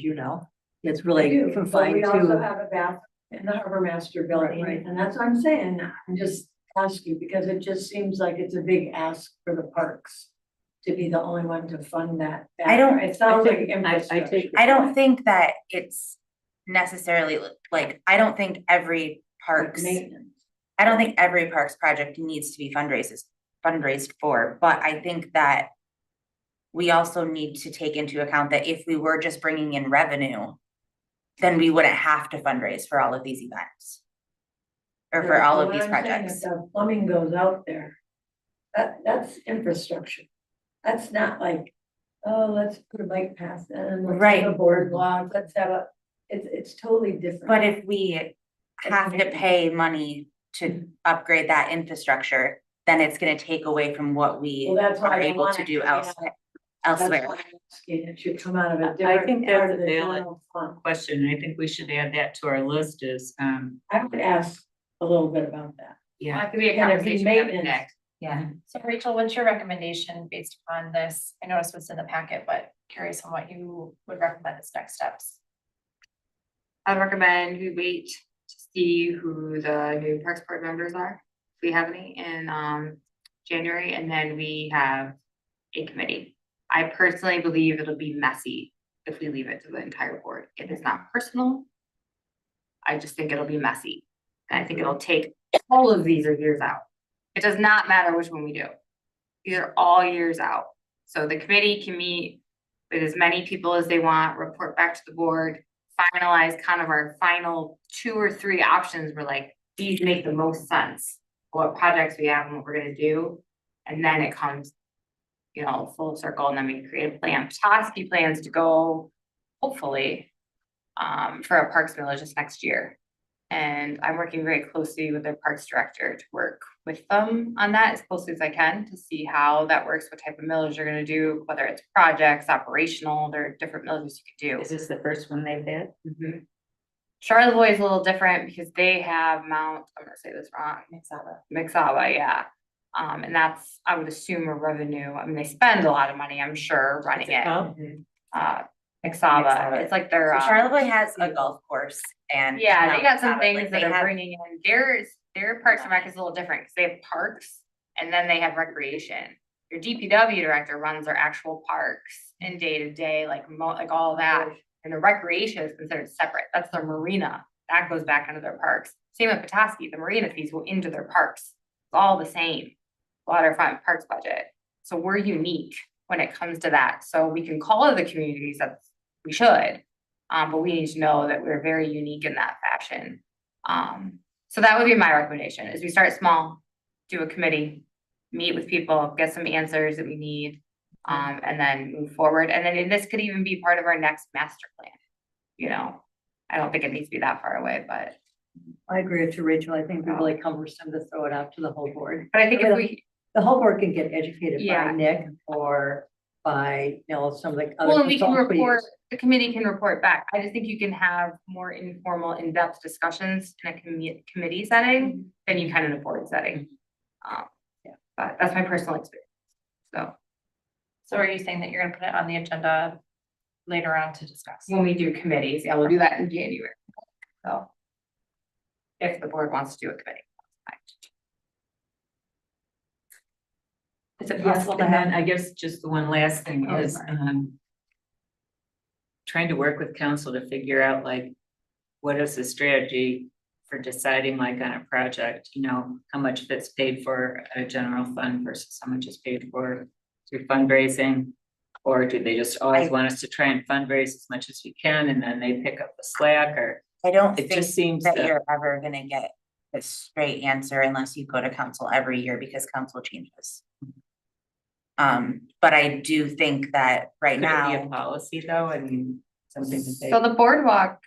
it's I really do, but confined we also to. have a bathroom in the harbor master building, Right. and that's what I'm saying, I'm just asking, because it just seems like it's a big ask for the parks to be the only one to fund that. I don't- It sounds like I infrastructure. take. I don't think that it's necessarily, I don't think every Like parks, maintenance. I don't think every parks project needs to be fundraised fundraised for, but I think that we also need to take into account that if we were just bringing in revenue, then we wouldn't have to fundraise for all of these events. Or for all of What these I'm saying projects. is the plumbing goes out there. That's infrastructure. That's not like, oh, let's put a bike path in, let's Right. have a boardwalk, let's have a, it's totally different. But if we have to pay money to upgrade that infrastructure, then it's gonna take away from what we Well, that's why are I able want to it do to be on- elsewhere. That's Elsewhere. why I'm asking, it should come out of I a different think part that's of a the valid general fund. question, and I think we should add that to our list is, I would ask a little bit about that. yeah. That could be a And it'd be conversation we have with maintenance. Nick. Yeah. So Rachel, what's your recommendation based upon this? I noticed what's in the packet, but curious on what you would recommend as next steps. I'd recommend we wait to see who the new Parks Board members are, if we have any in January, and then we have a committee. I personally believe it'll be messy if we leave it to the entire board. It is not personal. I just think it'll be messy. And I think it'll take all of these years out. It does not matter which one we do. These are all years out. So the committee can meet with as many people as they want, report back to the board, finalize kind of our final 2 or 3 options. We're like, these make the most sense. What projects we have and what we're gonna do. And then it comes, you know, full circle, and then we create a plan. Petoskey plans to go, hopefully, for a Parks Village this next year. And I'm working very closely with their Parks Director to work with them on that as closely as I can to see how that works, what type of millage they're gonna do, whether it's projects, operational, there are different millages you could do. Is this the first one they've had? Mhm. Charlevoix is a little different because they have Mount, I'm gonna say this wrong. Mixaba, yeah. And that's, I would assume, a revenue. I mean, they spend a lot of money, I'm sure, running it. Mixaba, it's like their. So Charlevoix has a golf course and. Yeah, they got some Mount Sabat, things like, that they are have- bringing in, their Parks and Rec is a little different, because they have parks and then they have recreation. Your DPW director runs their actual parks and day-to-day, like like all that, and the recreation is considered separate, that's their marina, that goes back into their parks. Same with Petoskey, the marina fees go into their parks, it's all the same, waterfront parks budget. So we're unique when it comes to that, so we can call other communities, that's, we should. But we need to know that we're very unique in that fashion. So that would be my recommendation, is we start small, do a committee, meet with people, get some answers that we need, and then move forward. And then this could even be part of our next master plan. You know, I don't think it needs to be that far away, but I agree with you, Rachel. I think it'd be really cumbersome to throw it out to the whole board. I think if we, The whole board can get educated by Yeah. Nick or by, you know, some of the well, other and we can consultants we report, use. the committee can report back. I just think you can have more informal, in-depth discussions in a committee setting than you can in a board setting. Yeah. But that's my personal experience, so. So are you saying that you're gonna put it on the agenda later on to discuss? When we do committees, yeah, we'll do that in January. So. If the board wants to do a committee. Is it Yes, possible to and have, I guess just the one last thing Oh, is, sorry. trying to work with council to figure out like, what is the strategy for deciding like on a project, you know, how much of it's paid for a general fund versus how much is paid for through fundraising? Or do they just always want us to try and fundraise as much as we can and then they pick up the slack, or I don't it think just seems that that, you're ever gonna get a straight answer unless you go to council every year because council changes. But I do think that right could it be a now, policy though, and something that they. So the boardwalk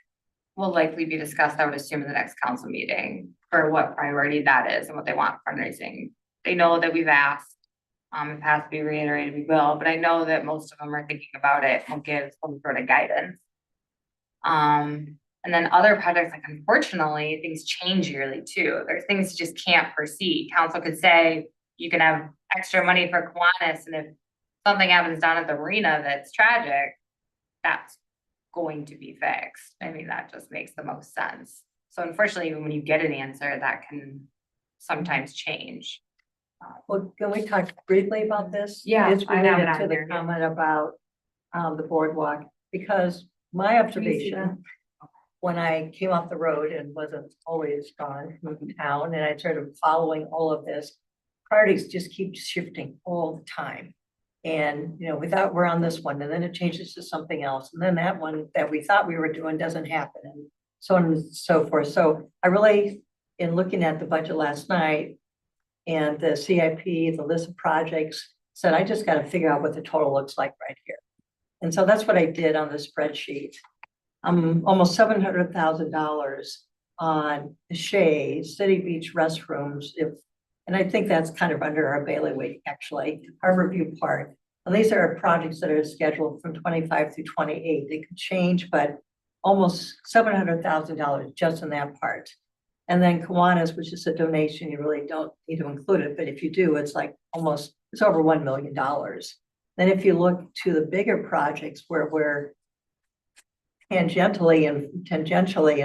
will likely be discussed, I would assume, in the next council meeting for what priority that is and what they want fundraising. They know that we've asked, if it has to be reiterated, we will, but I know that most of them are thinking about it and give some sort of guidance. And then other projects, like unfortunately, things change yearly too. There's things you just can't foresee. Council could say, you can have extra money for Kiwanis, and if something happens down at the marina that's tragic, that's going to be fixed. I mean, that just makes the most sense. So unfortunately, even when you get an answer, that can sometimes change. Well, can we talk briefly about this? Yeah, It's I have it related on to the here, yeah. comment about the boardwalk, because my observation, when I came off the road and wasn't always gone, moving town, and I started following all of this, priorities just keep shifting all the time. And, you know, we thought we're on this one, and then it changes to something else, and then that one that we thought we were doing doesn't happen, and so on and so forth. So I really, in looking at the budget last night and the CIP, the list of projects, said I just gotta figure out what the total looks like right here. And so that's what I did on the spreadsheet. Almost $700,000 on the Shea, City Beach restrooms, and I think that's kind of under our bailiwick, actually, Harborview Park. And these are projects that are scheduled from 25 through 28. They could change, but almost $700,000 just in that part. And then Kiwanis, which is a donation, you really don't need to include it, but if you do, it's like it's over $1 million. Then if you look to the bigger projects where we're tangentially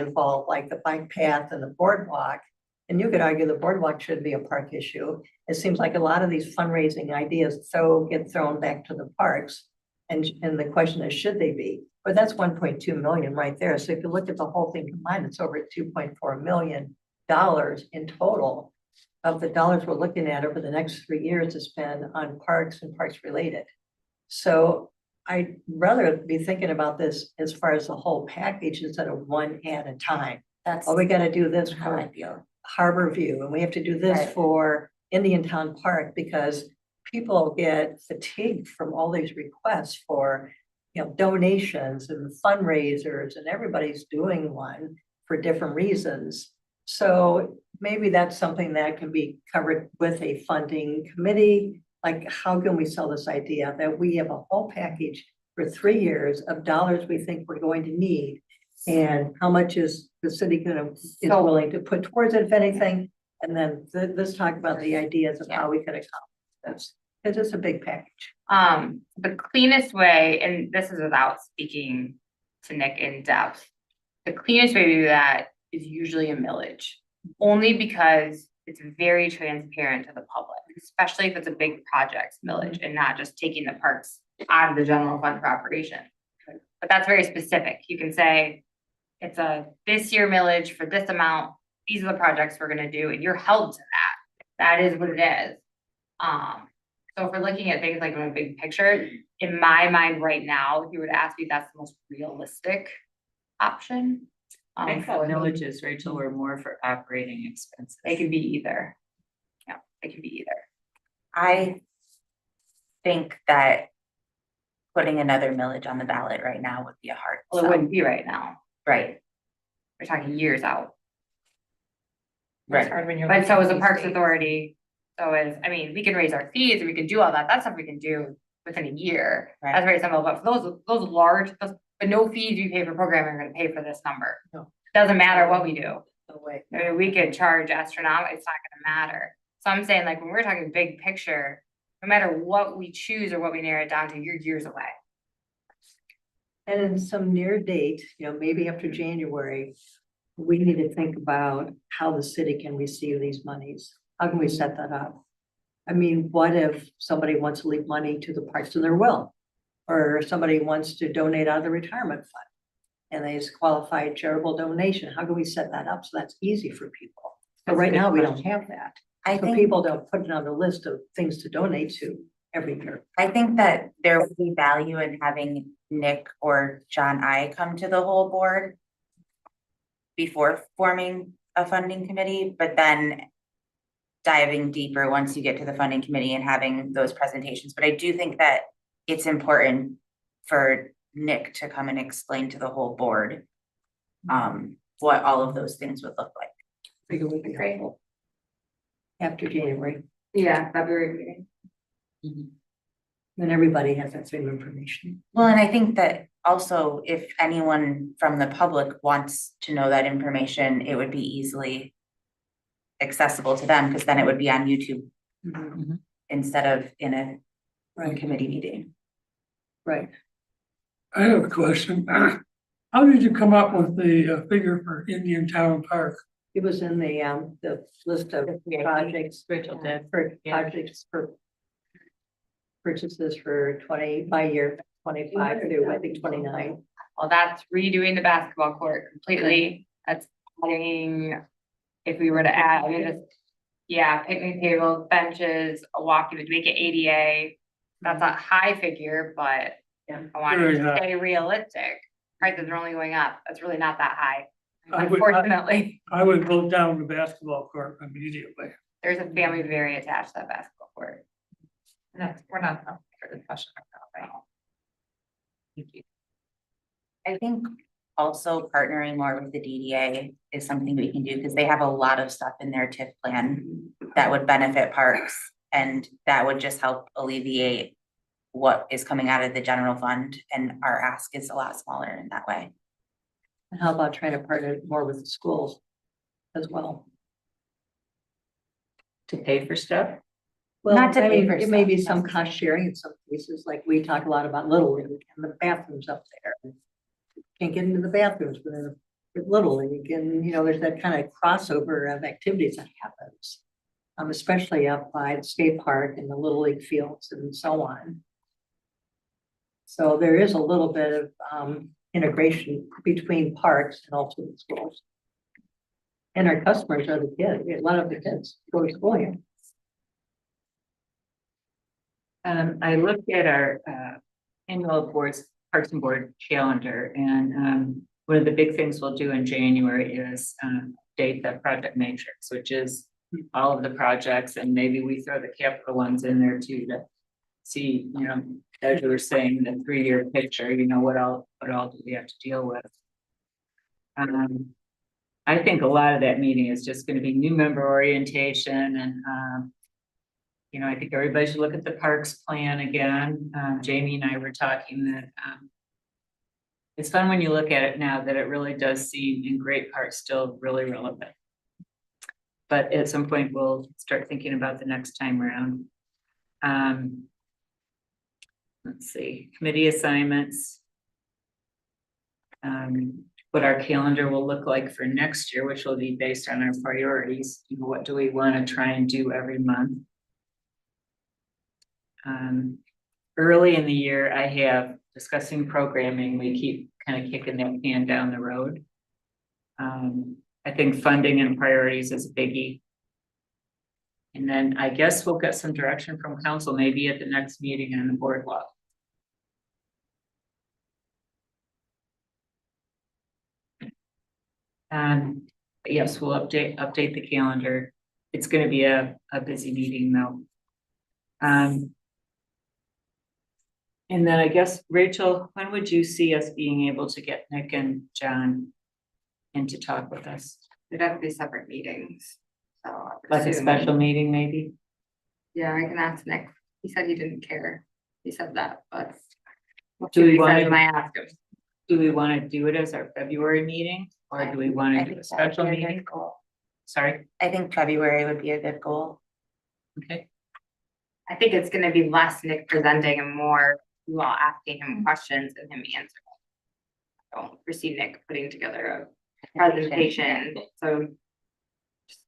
involved, like the bike path and the boardwalk, and you could argue the boardwalk should be a park issue. It seems like a lot of these fundraising ideas get thrown back to the parks. And the question is, should they be? But that's 1.2 million right there. So if you look at the whole thing combined, it's over $2.4 million in total of the dollars we're looking at over the next 3 years to spend on parks and parks related. So I'd rather be thinking about this as far as the whole package instead of one at a time. That's Oh, we gotta do this how I for feel. Harborview, and we have to do this Right. for Indian Town Park, because people get fatigued from all these requests for, you know, donations and fundraisers, and everybody's doing one for different reasons. So maybe that's something that can be covered with a funding committee. Like, how can we sell this idea that we have a whole package for 3 years of dollars we think we're going to need? And how much is the city is willing to put towards it, if anything? And then let's talk about the ideas of how we could accomplish this, because it's a big package. The cleanest way, and this is without speaking to Nick in depth, the cleanest way to do that is usually a millage. Only because it's very transparent to the public, especially if it's a big project millage and not just taking the parks out of the general fund for operation. But that's very specific. You can say, it's a this year millage for this amount, these are the projects we're gonna do, and you're held to that. That is what it is. So if we're looking at things like in a big picture, in my mind right now, if you were to ask me, that's the most realistic option. I thought villages, Rachel, were more for operating expenses. It could be either. Yeah, it could be either. I think that putting another millage on the ballot right now would be a hard Well, it sell. wouldn't be right now. Right, We're talking years out. It's right. hard when you're But so is the looking at Parks these Authority. So is, I mean, we can raise our fees and we can do all that. That's stuff we can do within a year. Right. That's very simple. But for those large, but no fees you pay for programming are gonna pay for this number. No. Doesn't matter what we do. No way. I mean, we could charge astronomical, it's not gonna matter. So I'm saying, like, when we're talking big picture, no matter what we choose or what we narrow it down to, you're years away. And in some near date, you know, maybe after January, we need to think about how the city can receive these monies. How can we set that up? I mean, what if somebody wants to leave money to the parks to their will? Or somebody wants to donate out of the retirement fund and they qualify charitable donation. How can we set that up so that's easy for people? But That's a right good now, we don't question. have that. I So think, people don't put it on the list of things to donate to every year. I think that there would be value in having Nick or John I come to the whole board before forming a funding committee, but then diving deeper once you get to the funding committee and having those presentations. But I do think that it's important for Nick to come and explain to the whole board what all of those things would look like. I think it would be helpful after January, Yeah, February meeting. then everybody has that same information. Well, and I think that also if anyone from the public wants to know that information, it would be easily accessible to them, because then it would be on YouTube instead of in a Right, committee meeting. right. I have a question. How did you come up with the figure for Indian Town Park? It was in the list of projects. Rachel did. For Yeah. projects for purchases for 20 by year 25 through, I think, 29. Well, that's redoing the basketball court completely. That's adding, if we were to add, I mean, just Yeah, picnic tables, benches, a walking, to make it ADA. That's a high figure, but Yeah. I want Very to high. stay realistic. Prices are only going up. That's really not that high. I would- Unfortunately, I would vote down the basketball court immediately. there's a family very attached to that basketball court. No, we're not up for discussion right now, right? Thank you. I think also partnering more with the DDA is something we can do because they have a lot of stuff in their TIF plan that would benefit parks. And that would just help alleviate what is coming out of the general fund, and our ask is a lot smaller in that way. And how about trying to partner more with the schools as well? To pay for stuff? Well, Not to I pay mean, for it may be stuff, some necessarily. cost sharing in some cases, like we talk a lot about Little League and the bathrooms up there. Can't get into the bathrooms with Little League, and there's that kind of crossover of activities that happens. Especially up by the skate park and the Little League fields and so on. So there is a little bit of integration between parks and also the schools. And our customers are the kids. A lot of the kids go to school here. I looked at our annual Parks and Board calendar, and one of the big things we'll do in January is update the project matrix, which is all of the projects, and maybe we throw the capital ones in there too to see, as you were saying, the 3-year picture, what all do we have to deal with? I think a lot of that meeting is just going to be new member orientation, and I think everybody should look at the parks plan again. Jamie and I were talking that it's fun when you look at it now that it really does seem in great part still really relevant. But at some point, we'll start thinking about the next time around. Let's see, committee assignments. What our calendar will look like for next year, which will be based on our priorities. What do we want to try and do every month? Early in the year, I have discussing programming. We keep kind of kicking that can down the road. I think funding and priorities is a biggie. And then I guess we'll get some direction from council, maybe at the next meeting on the boardwalk. Yes, we'll update the calendar. It's going to be a busy meeting though. And then I guess, Rachel, when would you see us being able to get Nick and John in to talk with us? It'd have to be separate meetings. So I Like a presume- special meeting, maybe? Yeah, I can ask Nick. He said he didn't care. He said that, but. we'll Do see what we he want says to- when I ask him. Do we want to do it as our February meeting, or do we want to do a special meeting? Sorry, I think February would be a good goal. okay, I think it's gonna be less Nick presenting and more you all asking him questions and him answering. I don't foresee Nick putting together a presentation, so. just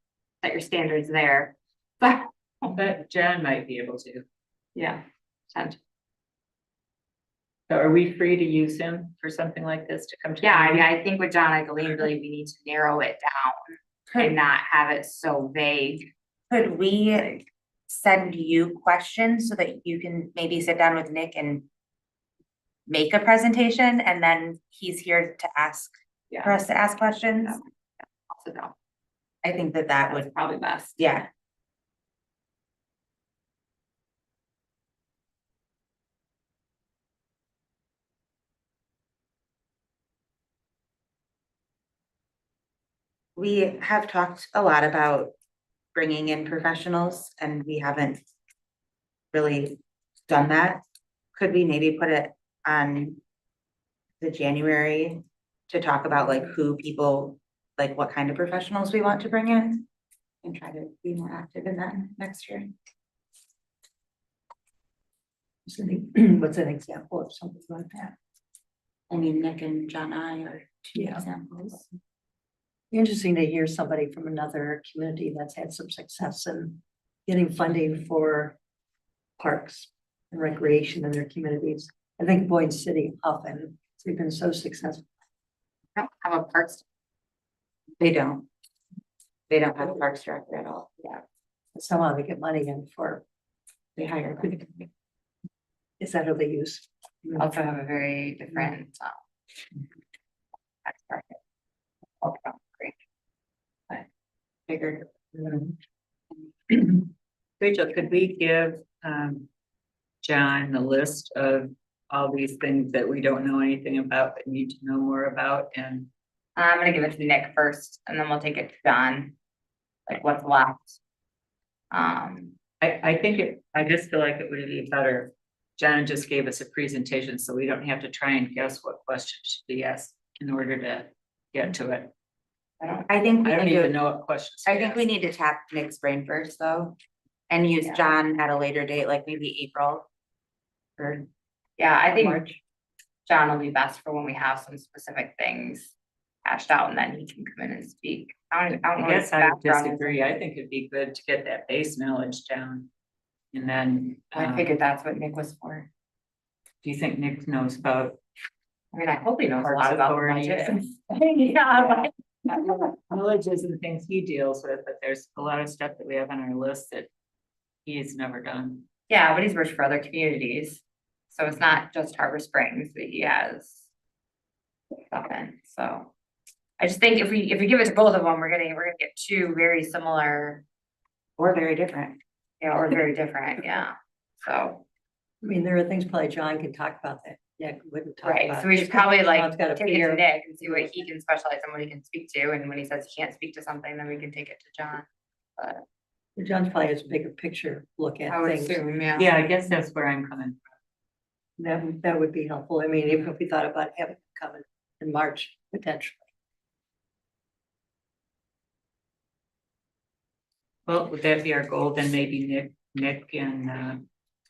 set your standards there. but John might be able to. Yeah. And So are we free to use him for something like this to come to? the yeah, I mean, meeting? I think with John Echoline, really, we need to narrow it down and not have it so vague. Could we send you questions so that you can maybe sit down with Nick and make a presentation, and then he's here to ask, for Yeah, us to ask questions? also no, I think that that would, was probably best. yeah. We have talked a lot about bringing in professionals, and we haven't really done that. Could we maybe put it on the January to talk about like who people, like what kind of professionals we want to bring in? And try to be more active in that next year. What's an example of something like that? I mean, Nick and John I are two Yeah. examples. Interesting to hear somebody from another community that's had some success in getting funding for parks and recreation in their communities. I think Boyd City often, they've been so successful. I don't have a parks. They don't. They don't have a parks director at all. Yeah. Somehow they get money in for, They hire. is that who they use? Also have a very different, tax bracket. Okay, great. Bigger. Rachel, could we give John the list of all these things that we don't know anything about, but need to know more about? And I'm gonna give it to Nick first, and then we'll take it to John. Like what's left. I think I just feel like it would be better. John just gave us a presentation, so we don't have to try and guess what questions should be asked in order to get to it. I think we I don't need even to, know what questions. to I think we ask. need to tap Nick's brain first though. And use John at a later date, like maybe April. Or Yeah, I think March. John will be best for when we have some specific things hashed out, and then he can come in and speak. I don't know. I what his guess I would background is. disagree. I think it'd be good to get that base knowledge down. And then, I figured that's what Nick was for. do you think Nick knows about I mean, I hope he knows a Parks lot about the Authority? budget. Yeah, villages and things he deals with, but there's a lot of stuff that we have on our list that he's never done. Yeah, but he's worked for other communities, so it's not just Harbor Springs that he has stuff in, so. I just think if we give it to both of them, we're gonna get two very similar, Or very different. or very different, yeah, so. I mean, there are things probably John can talk about that Nick wouldn't talk about. Right, so we should probably like John's got a take it to fear. Nick and see what he can specialize in, what he can speak to, and when he says he can't speak to something, then we can take it to John. But John's probably has a bigger picture look at I would things. assume, yeah. Yeah, I guess that's where I'm coming That would be helpful. I mean, even if we thought about having him coming in March, potentially. from. Well, would that be our goal? Then maybe Nick and,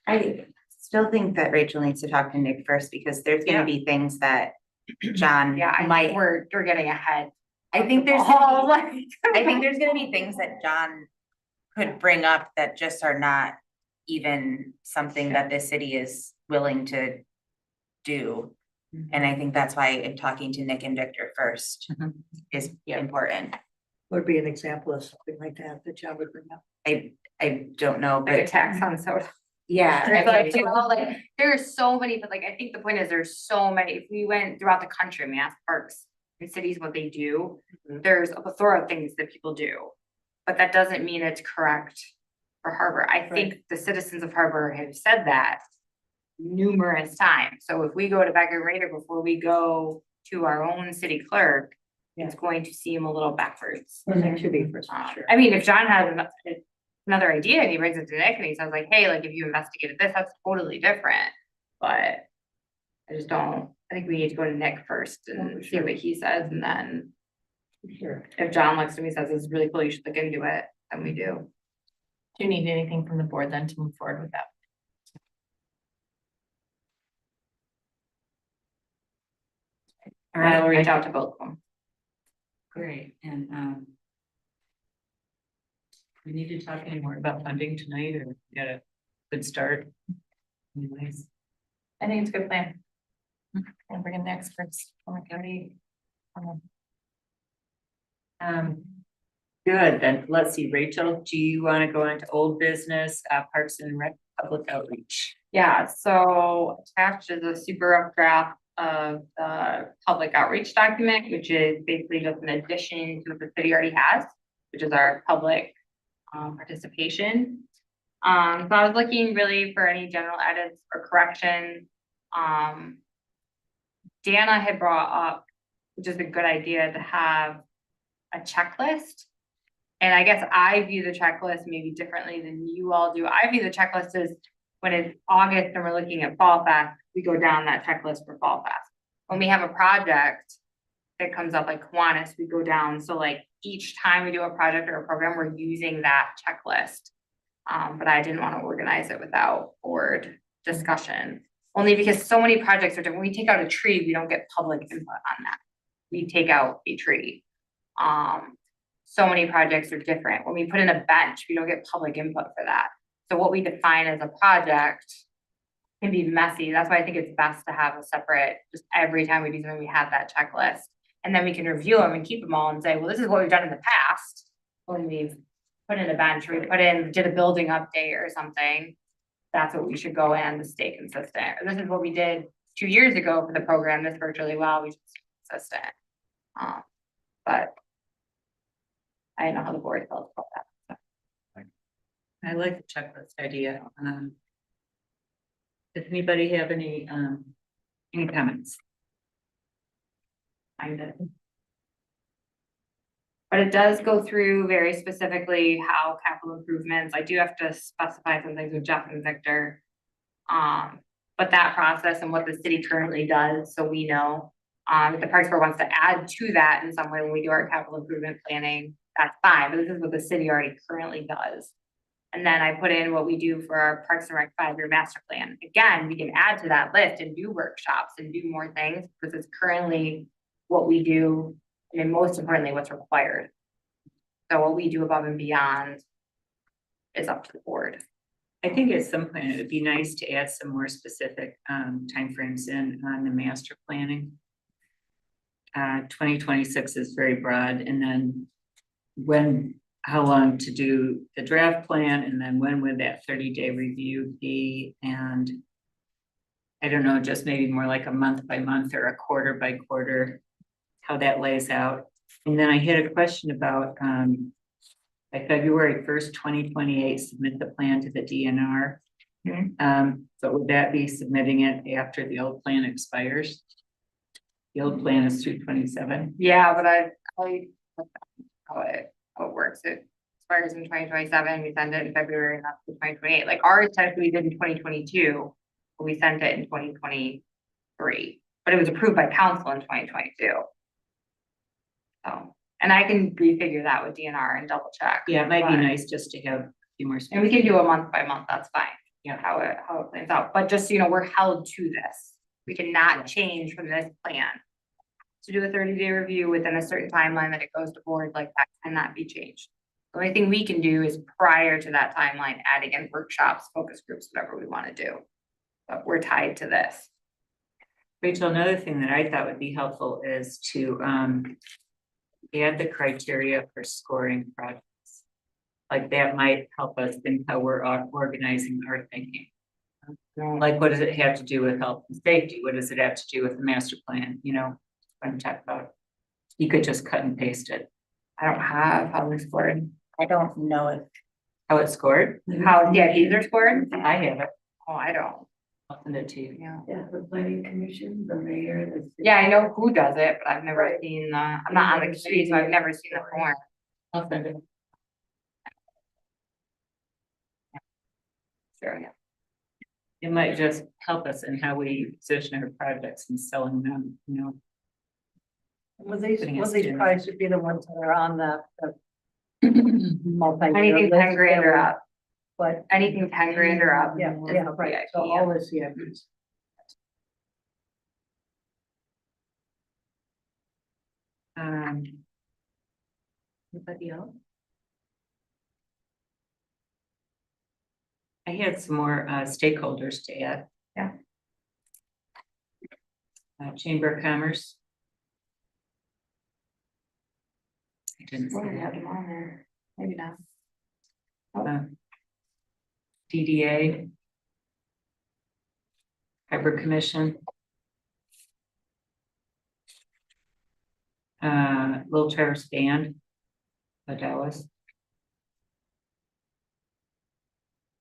I still think that Rachel needs to talk to Nick first because there's Yeah. gonna be things that John Yeah, I might. think we're getting ahead. I think there's, Oh, gonna like. be- I think there's gonna be things that John could bring up that just are not even something that the city is willing to do. And I think that's why in talking to Nick and Victor first Mhm. is important. Would be an example of something like that that John would bring up. I don't know, Like a but tax on soda. yeah. I It's like, mean, you know, like, there are so many, but like, I think the point is there's so many, if we went throughout the country, and we asked parks and cities what they do, Mhm. there's a plethora of things that people do. But that doesn't mean it's correct for Harbor. I think the citizens of Harbor have said that numerous times. So if we go to Becker Raider before we go to our own city clerk, it's going to seem a little backwards. That should be for sure. I mean, if John has another idea and he brings it to Nick and he says like, hey, like if you investigated this, that's totally different. But I just don't, I think we need to go to Nick first and see what he says, and then Sure. if John looks to me and says it's really cool, you should look into it, then we do. Do you need anything from the board then to move forward with that? I will reach out to both of them. great, and, we need to talk any more about funding tonight or get a good start? Anyways. I think it's a good plan. And bring in the experts from the county. Good, then let's see, Rachel, do you want to go into old business, Parks and Rec, public outreach? Yeah, so attached is a super rough draft of the public outreach document, which is basically just an addition to what the city already has, which is our public participation. So I was looking really for any general edits or corrections. Dana had brought up, which is a good idea, to have a checklist. And I guess I view the checklist maybe differently than you all do. I view the checklist as when it's August and we're looking at Fall Fest, we go down that checklist for Fall Fest. When we have a project that comes up like Kiwanis, we go down. So like each time we do a project or a program, we're using that checklist. But I didn't want to organize it without board discussion. Only because so many projects are different. When we take out a tree, we don't get public input on that. We take out a tree. So many projects are different. When we put in a bench, we don't get public input for that. So what we define as a project can be messy. That's why I think it's best to have a separate, just every time we do something, we have that checklist. And then we can review them and keep them all and say, well, this is what we've done in the past when we've put in a bench, or we put in, did a building update or something, that's what we should go in to stay consistent. Or this is what we did 2 years ago for the program, this worked really well, we should stay consistent. But I don't know how the board felt about that. I like the checklist idea. Does anybody have any comments? Kind of. But it does go through very specifically how capital improvements, I do have to specify some things with Jeff and Victor. But that process and what the city currently does, so we know, if the Parks Board wants to add to that in some way when we do our capital improvement planning, that's fine, but this is what the city already currently does. And then I put in what we do for our Parks and Rec 5-year master plan. Again, we can add to that list and do workshops and do more things, because it's currently what we do, and most importantly, what's required. So what we do above and beyond is up to the board. I think at some point it would be nice to add some more specific timeframes in on the master planning. 2026 is very broad, and then how long to do the draft plan, and then when would that 30-day review be? And I don't know, just maybe more like a month by month or a quarter by quarter, how that lays out. And then I had a question about by February 1st, 2028, submit the plan to the DNR. So would that be submitting it after the old plan expires? The old plan is 2/27. Yeah, but how it works, it expires in 2027, we send it in February, and that's 2028, like ours technically we did in 2022, but we sent it in 2023, but it was approved by council in 2022. So, and I can refigure that with DNR and double check. Yeah, it might be but- nice just to have a few more. And we can do a month by month, that's fine, you know, how it plays out, but just, so you know, we're held to this. We cannot change from this plan. To do a 30-day review within a certain timeline that it goes to board, like that cannot be changed. The only thing we can do is prior to that timeline, adding in workshops, focus groups, whatever we want to do. But we're tied to this. Rachel, another thing that I thought would be helpful is to add the criteria for scoring projects. Like that might help us think how we're organizing our thinking. Like, what does it have to do with health and safety? What does it have to do with the master plan? You know, what I'm talking about. You could just cut and paste it. I don't have how they're scored. I don't know if How it's scored? How CIPs are scored? I have it. Oh, I don't. I'll send it to you. Yeah. Yeah, the planning commission, the mayor, the. Yeah, I know who does it, but I've never Right. seen I'm not on the committee, so I've never seen the form. I'll send it. Sure, yeah. It might just help us in how we position our projects and selling them, you know. Well, these Putting us in. probably should be the ones that are on the multi-year Anything 10 list grand that or we- up, But, anything 10 grand or up. yeah, is yeah, the right, VIP, so yeah. all the CIPs. Anybody else? I had some more stakeholders to add. Yeah. Chamber of Commerce. I didn't Well, see we have that. them on there. Maybe not. DDA. Harbor Commission. Little Traverse Band. Dallas.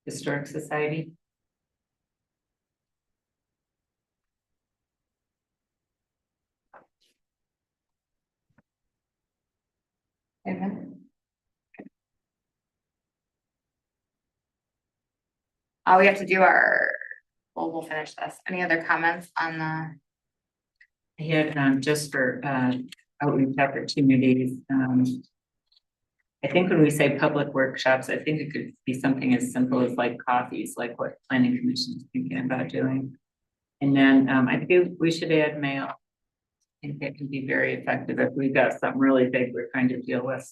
Historic Society. Amen. We have to do we'll finish this. Any other comments on the? I had, just for, outreach opportunities, I think when we say public workshops, I think it could be something as simple as like coffees, like what planning commission is thinking about doing. And then, I think we should add mail. I think that can be very effective if we've got something really big we're trying to deal with.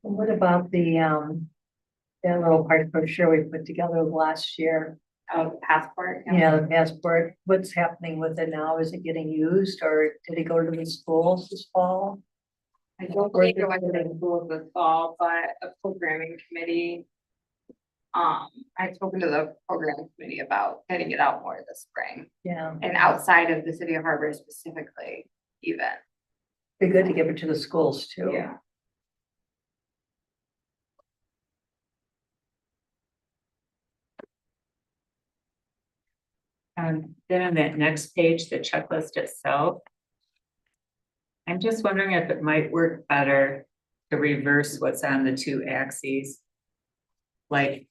And what about that little part brochure we put together last year? Passport? Yeah, the passport, what's happening with it now? Is it getting used or did it go to the schools this fall? I don't think it went to the schools this fall, but a programming committee. I've spoken to the programming committee about getting it out more this spring Yeah, and outside of the city of Harbor specifically even. be good to give it to the schools too. Yeah. Then on that next page, the checklist itself. I'm just wondering if it might work better to reverse what's on the two axes. Like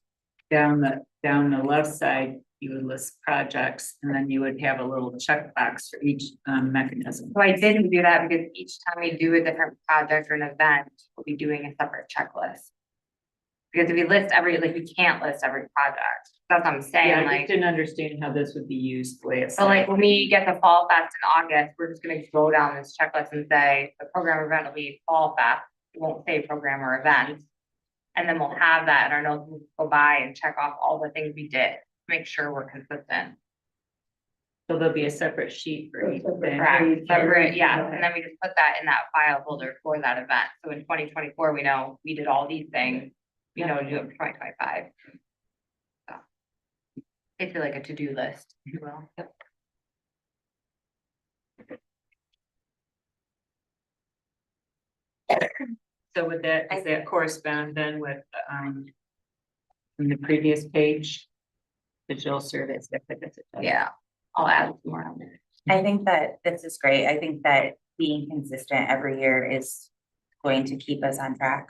down the left side, you would list projects and then you would have a little checkbox for each mechanism. So I didn't do that because each time we do a different project or an event, we'll be doing a separate checklist. Because if we list we can't list every project. That's what I'm Yeah, saying, I like. just didn't understand how this would be used the way it's. So like when we get to Fall Fest in August, we're just gonna go down this checklist and say, the program event will be Fall Fest. It won't say program or event. And then we'll have that in our notes, we'll go by and check off all the things we did, make sure we're consistent. So there'll be a separate sheet for each thing. Correct, separate, yeah, and then we just put that in that file folder for that event. So in 2024, we know we did all these things, we know to do it for 2025. So. Basically like a to-do list, if you will. Yep. So would that, does that correspond then with, from the previous page? Digital surveys. Yeah, I'll add some more on there. I think that this is great. I think that being consistent every year is going to keep us on track.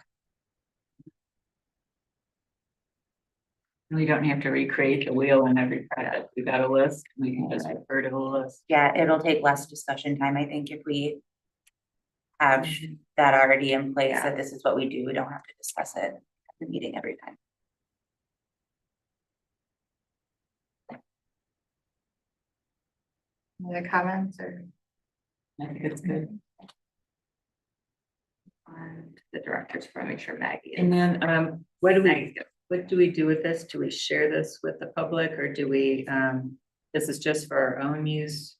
We don't have to recreate the wheel in every project. We got a list, we can just refer to the list. Yeah, it'll take less discussion time, I think, if we have that already in place, that this is what we do. We don't have to discuss it at the meeting every time. Any other comments or? I think it's good. The directors for make sure Maggie. And then, what do Maggie's we, good. what do we do with this? Do we share this with the public or do we, this is just for our own use?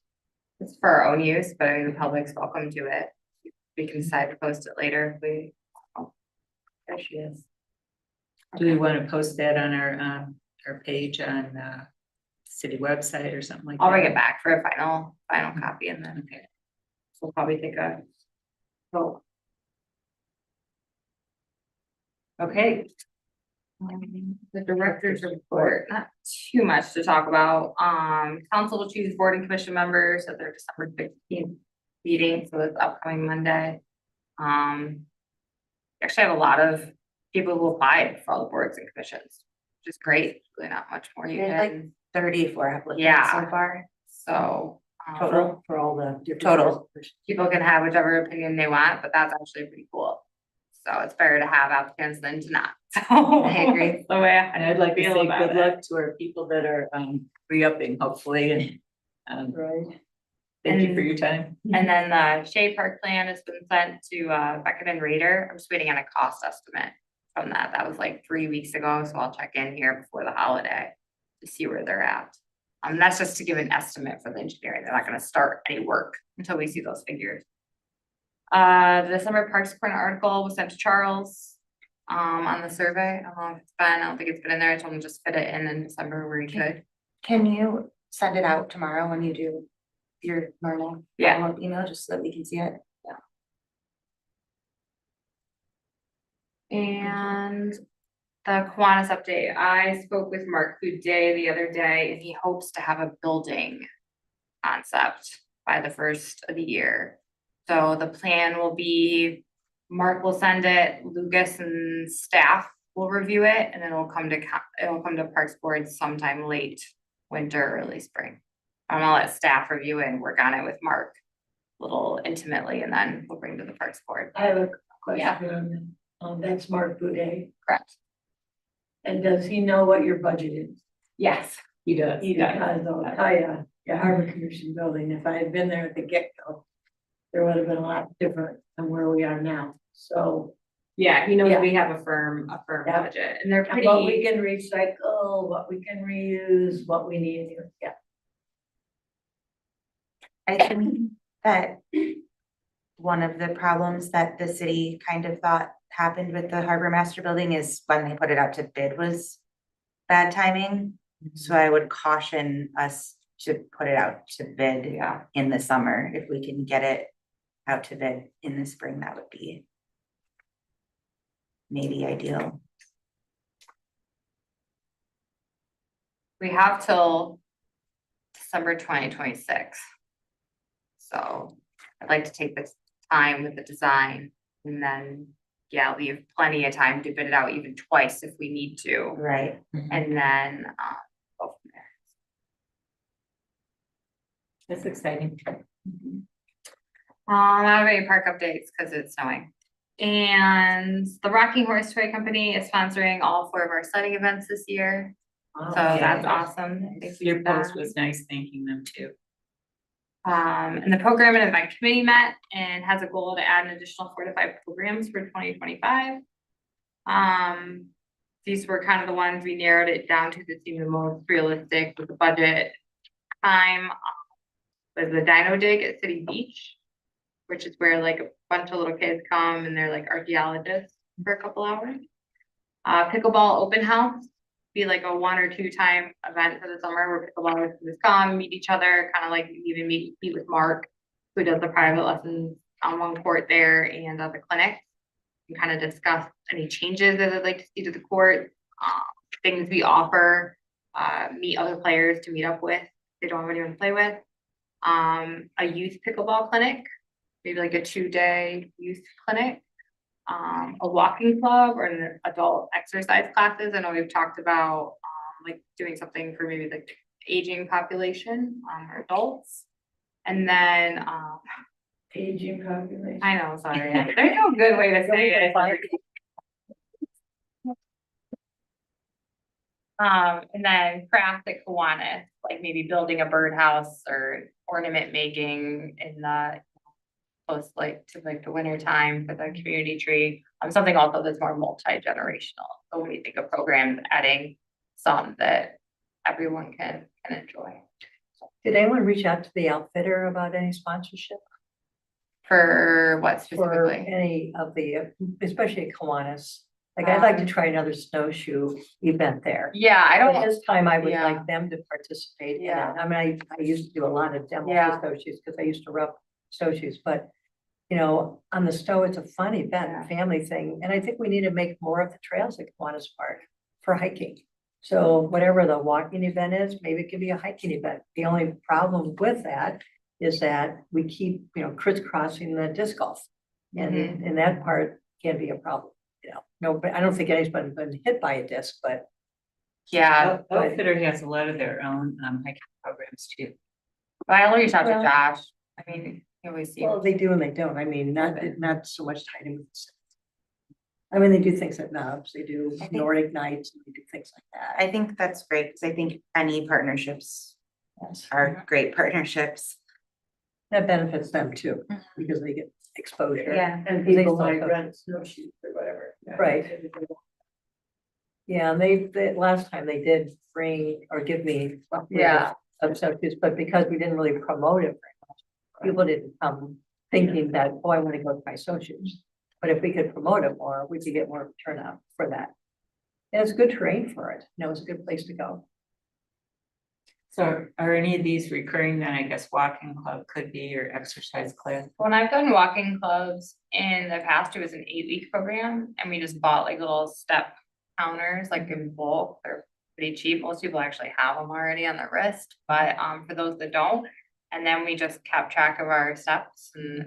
It's for our own use, but I mean, the public's welcome to it. We can decide to post it later if we. Oh, there she is. Do we want to post that on our page on, city website or something like that? I'll bring it back for a final copy and then, okay. We'll probably take a vote. Okay, The director's report, not too much to talk about. Council will choose board and commission members at their December 15th meeting, so it's upcoming Monday. We actually have a lot of people who applied for all the boards and commissions, which is great. Really not much more you There's like can, 34 applicants Yeah. so far. so. Total. For all the different. Total. People can have whichever opinion they want, but that's actually pretty cool. So it's better to have applicants than to not. So I agree. The way and I'd like to Feel say about good it. luck to our people that are, re-upping hopefully and, Right. thank you for your time. And then the Shea Park plan has been sent to Beckett and Raider. I'm just waiting on a cost estimate from that. That was like 3 weeks ago, so I'll check in here before the holiday to see where they're at. That's just to give an estimate for the engineering. They're not gonna start any work until we see those figures. The December Parks Print article was sent to Charles on the survey. I don't know if it's been, I don't think it's been in there. I told him to just fit it in December where he could. Can you send it out tomorrow when you do your normal Yeah. follow-up email, just so that we can see it? And the Kiwanis update, I spoke with Mark Day the other day, and he hopes to have a building concept by the first of the year. So the plan will be, Mark will send it, Lucas and staff will review it, and then it'll come to Parks Board sometime late winter, early spring. I'm gonna let staff review it and work on it with Mark a little intimately, and then we'll bring to the Parks Board. I have a question on that. That's Mark Boudet. Correct. And does he know what your budget is? Yes. He does. Because I'll tell you, the Harbor Commission building, if I had been there at the get-go, there would have been a lot different than where we are now. So Yeah, he knows Yeah. we have a firm Yeah. budget, and they're pretty. what we can recycle, what we can reuse, what we need, yeah. I think that one of the problems that the city kind of thought happened with the harbor master building is when they put it out to bid was bad timing. So I would caution us to put it out to bid in the summer. If we can get it out to bid in the spring, that would be maybe ideal. We have till December 2026. So I'd like to take this time with the design and then, yeah, leave plenty of time to bid it out even twice if we need to. Right. And then, go from there. That's exciting. I don't have any park updates because it's snowing. And the Rocking Horse Toy Company is sponsoring all 4 of our sledding events this year. So that's awesome. Thank you Your for that. post was nice, thanking them too. And the program and event committee met and has a goal to add an additional 4 to 5 programs for 2025. These were kind of the ones we narrowed it down to seem the most realistic with the budget. Time was the Dino Dig at City Beach, which is where like a bunch of little kids come and they're like archaeologists for a couple hours. Pickleball open house, be like a 1 or 2 time event for the summer where pickleballers can just come, meet each other, kind of like even meet with Mark, who does the private lessons on one court there and at the clinic. And kind of discuss any changes that I'd like to see to the court, things we offer, meet other players to meet up with if they don't have anyone to play with. A youth pickleball clinic, maybe like a 2-day youth clinic. A walking club or an adult exercise classes. I know we've talked about like doing something for maybe like the aging population, or adults. And then Aging population. I know, sorry, there's no good way to say it. And then craft at Kiwanis, like maybe building a birdhouse or ornament making in the close like to like the winter time for the community tree. Something also that's more multi-generational. So when we think of programs, adding some that everyone can enjoy. Did anyone reach out to the outfitter about any sponsorship For what for specifically? any of the, especially at Kiwanis? Like, I'd like to try another snowshoe event there. Yeah, I But don't, this time I would yeah. like them to participate in it. Yeah. I mean, I used to do a lot of demos Yeah. with snowshoes because I used to rough snowshoes, but you know, on the snow, it's a fun event, Yeah. family thing. And I think we need to make more of the trails at Kiwanis Park for hiking. So whatever the walking event is, maybe it could be a hiking event. The only problem with that is that we keep, you know, crisscrossing the disc golf. And that part can be a problem, you know. No, but I don't think anybody's been hit by a disc, but yeah, Outfitter has a lot of their own hiking programs too. but I already talked to Well- Josh. I mean, he always seems. well, they do and they don't. I mean, not so much tied in with. I mean, they do things at Nubs, they do I think- Nordic nights, and they do things like that. I think that's great, because I think any partnerships are great partnerships. That benefits them too, because they get exposure. Yeah. And They people still might have- rent snowshoes or whatever. Right. Yeah, and they, last time they did bring or give me. Yeah. Of snowshoes, but because we didn't really promote it very much, people didn't come thinking that, oh, I want to go to my snowshoes. But if we could promote it more, we could get more turnout for that. And it's good terrain for it, you know, it's a good place to go. So are any of these recurring then? I guess walking club could be your exercise class. When I've done walking clubs in the past, it was an 8-week program and we just bought like little step counters, like in bulk. They're pretty cheap. Most people actually have them already on their wrist, but for those that don't, and then we just kept track of our steps and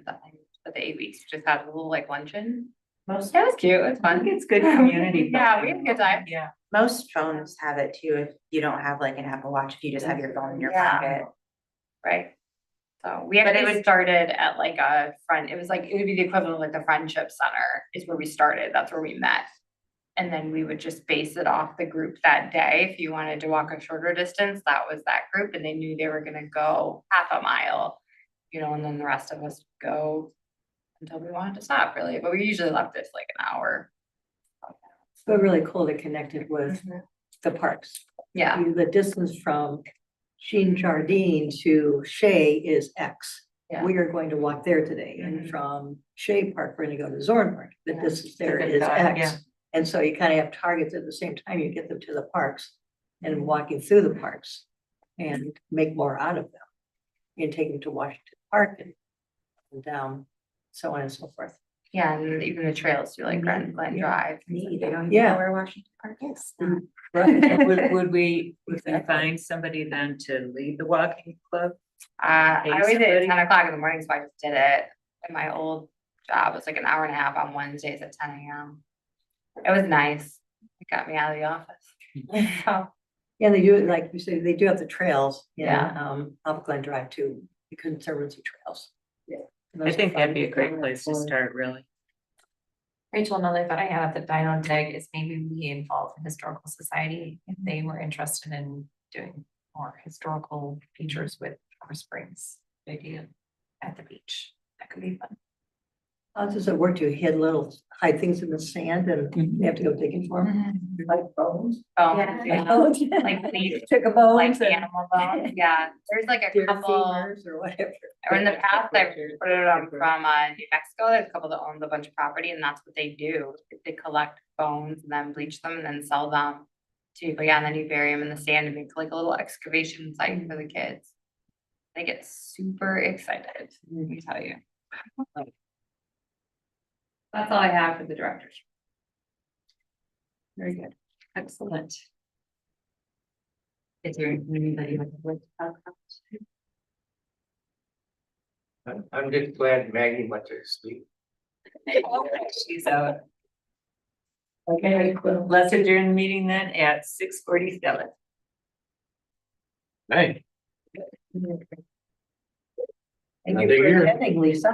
for the 8 weeks, we just had a little like luncheon. Most, It was cute. It was I think fun. it's good community. Yeah, we building. had a good time. Yeah. Most phones have it too, if you don't have like an Apple Watch, if you just have your phone in your Yeah. pocket. Right. So we But it actually was- started at like a friend, it was like, it would be the equivalent of like the Friendship Center is where we started. That's where we met. And then we would just base it off the group that day. If you wanted to walk a shorter distance, that was that group, and they knew they were gonna go half a mile, you know, and then the rest of us would go until we wanted to stop really, but we usually left it like an hour. But really cool to connect it with the parks. Yeah, The distance from Sheen Jardine to Shea is X. Yeah. we are going to walk there today, and from Shea Park, we're gonna go to Zorn Park, that this is there Good is thought, X. yeah. And so you kind of have targets at the same time, you get them to the parks and walking through the parks and make more out of them. And take them to Washington Park and down, so on and so forth. Yeah, and even the trails to like Glen Drive. Maybe they don't even Yeah. know where Washington Park is. Right. Would we find somebody then to lead the walking club? I Hey, always did it somebody- at 10 o'clock in the morning, so I just did it. In my old job, it was like an hour and a half on Wednesdays at 10 a.m. It was nice. It got me out of the office. So, Yeah, they do, like you say, they do have the trails, Yeah. Up Glen Drive too, the Conservancy trails. Yeah. I think that'd be a great place to start, really. Rachel, another thought I had at the Dino Dig is maybe we involve the Historical Society if they were interested in doing more historical features with Harbor Springs idea at the beach. That could be fun. How does it work? Do you hide things in the sand and you have to go digging for them? Like bones? bones, yeah. Like these, Took a bone. like animal bones, yeah. There's like a Deer couple, femurs or whatever. or in the past, I've put it on from New Mexico. There's a couple that owns a bunch of property, and that's what they do. They collect bones and then bleach them and then sell them to people. Yeah, and then you bury them in the sand and make like a little excavation site for the kids. They get super excited, let me tell you. That's all I have for the directors. Very good. Excellent. Is there anybody like to talk I'm just glad Maggie went to sleep. about? She's out. Okay, let's adjourn the meeting then at 6:47. Hey. Thank you for attending, Lisa.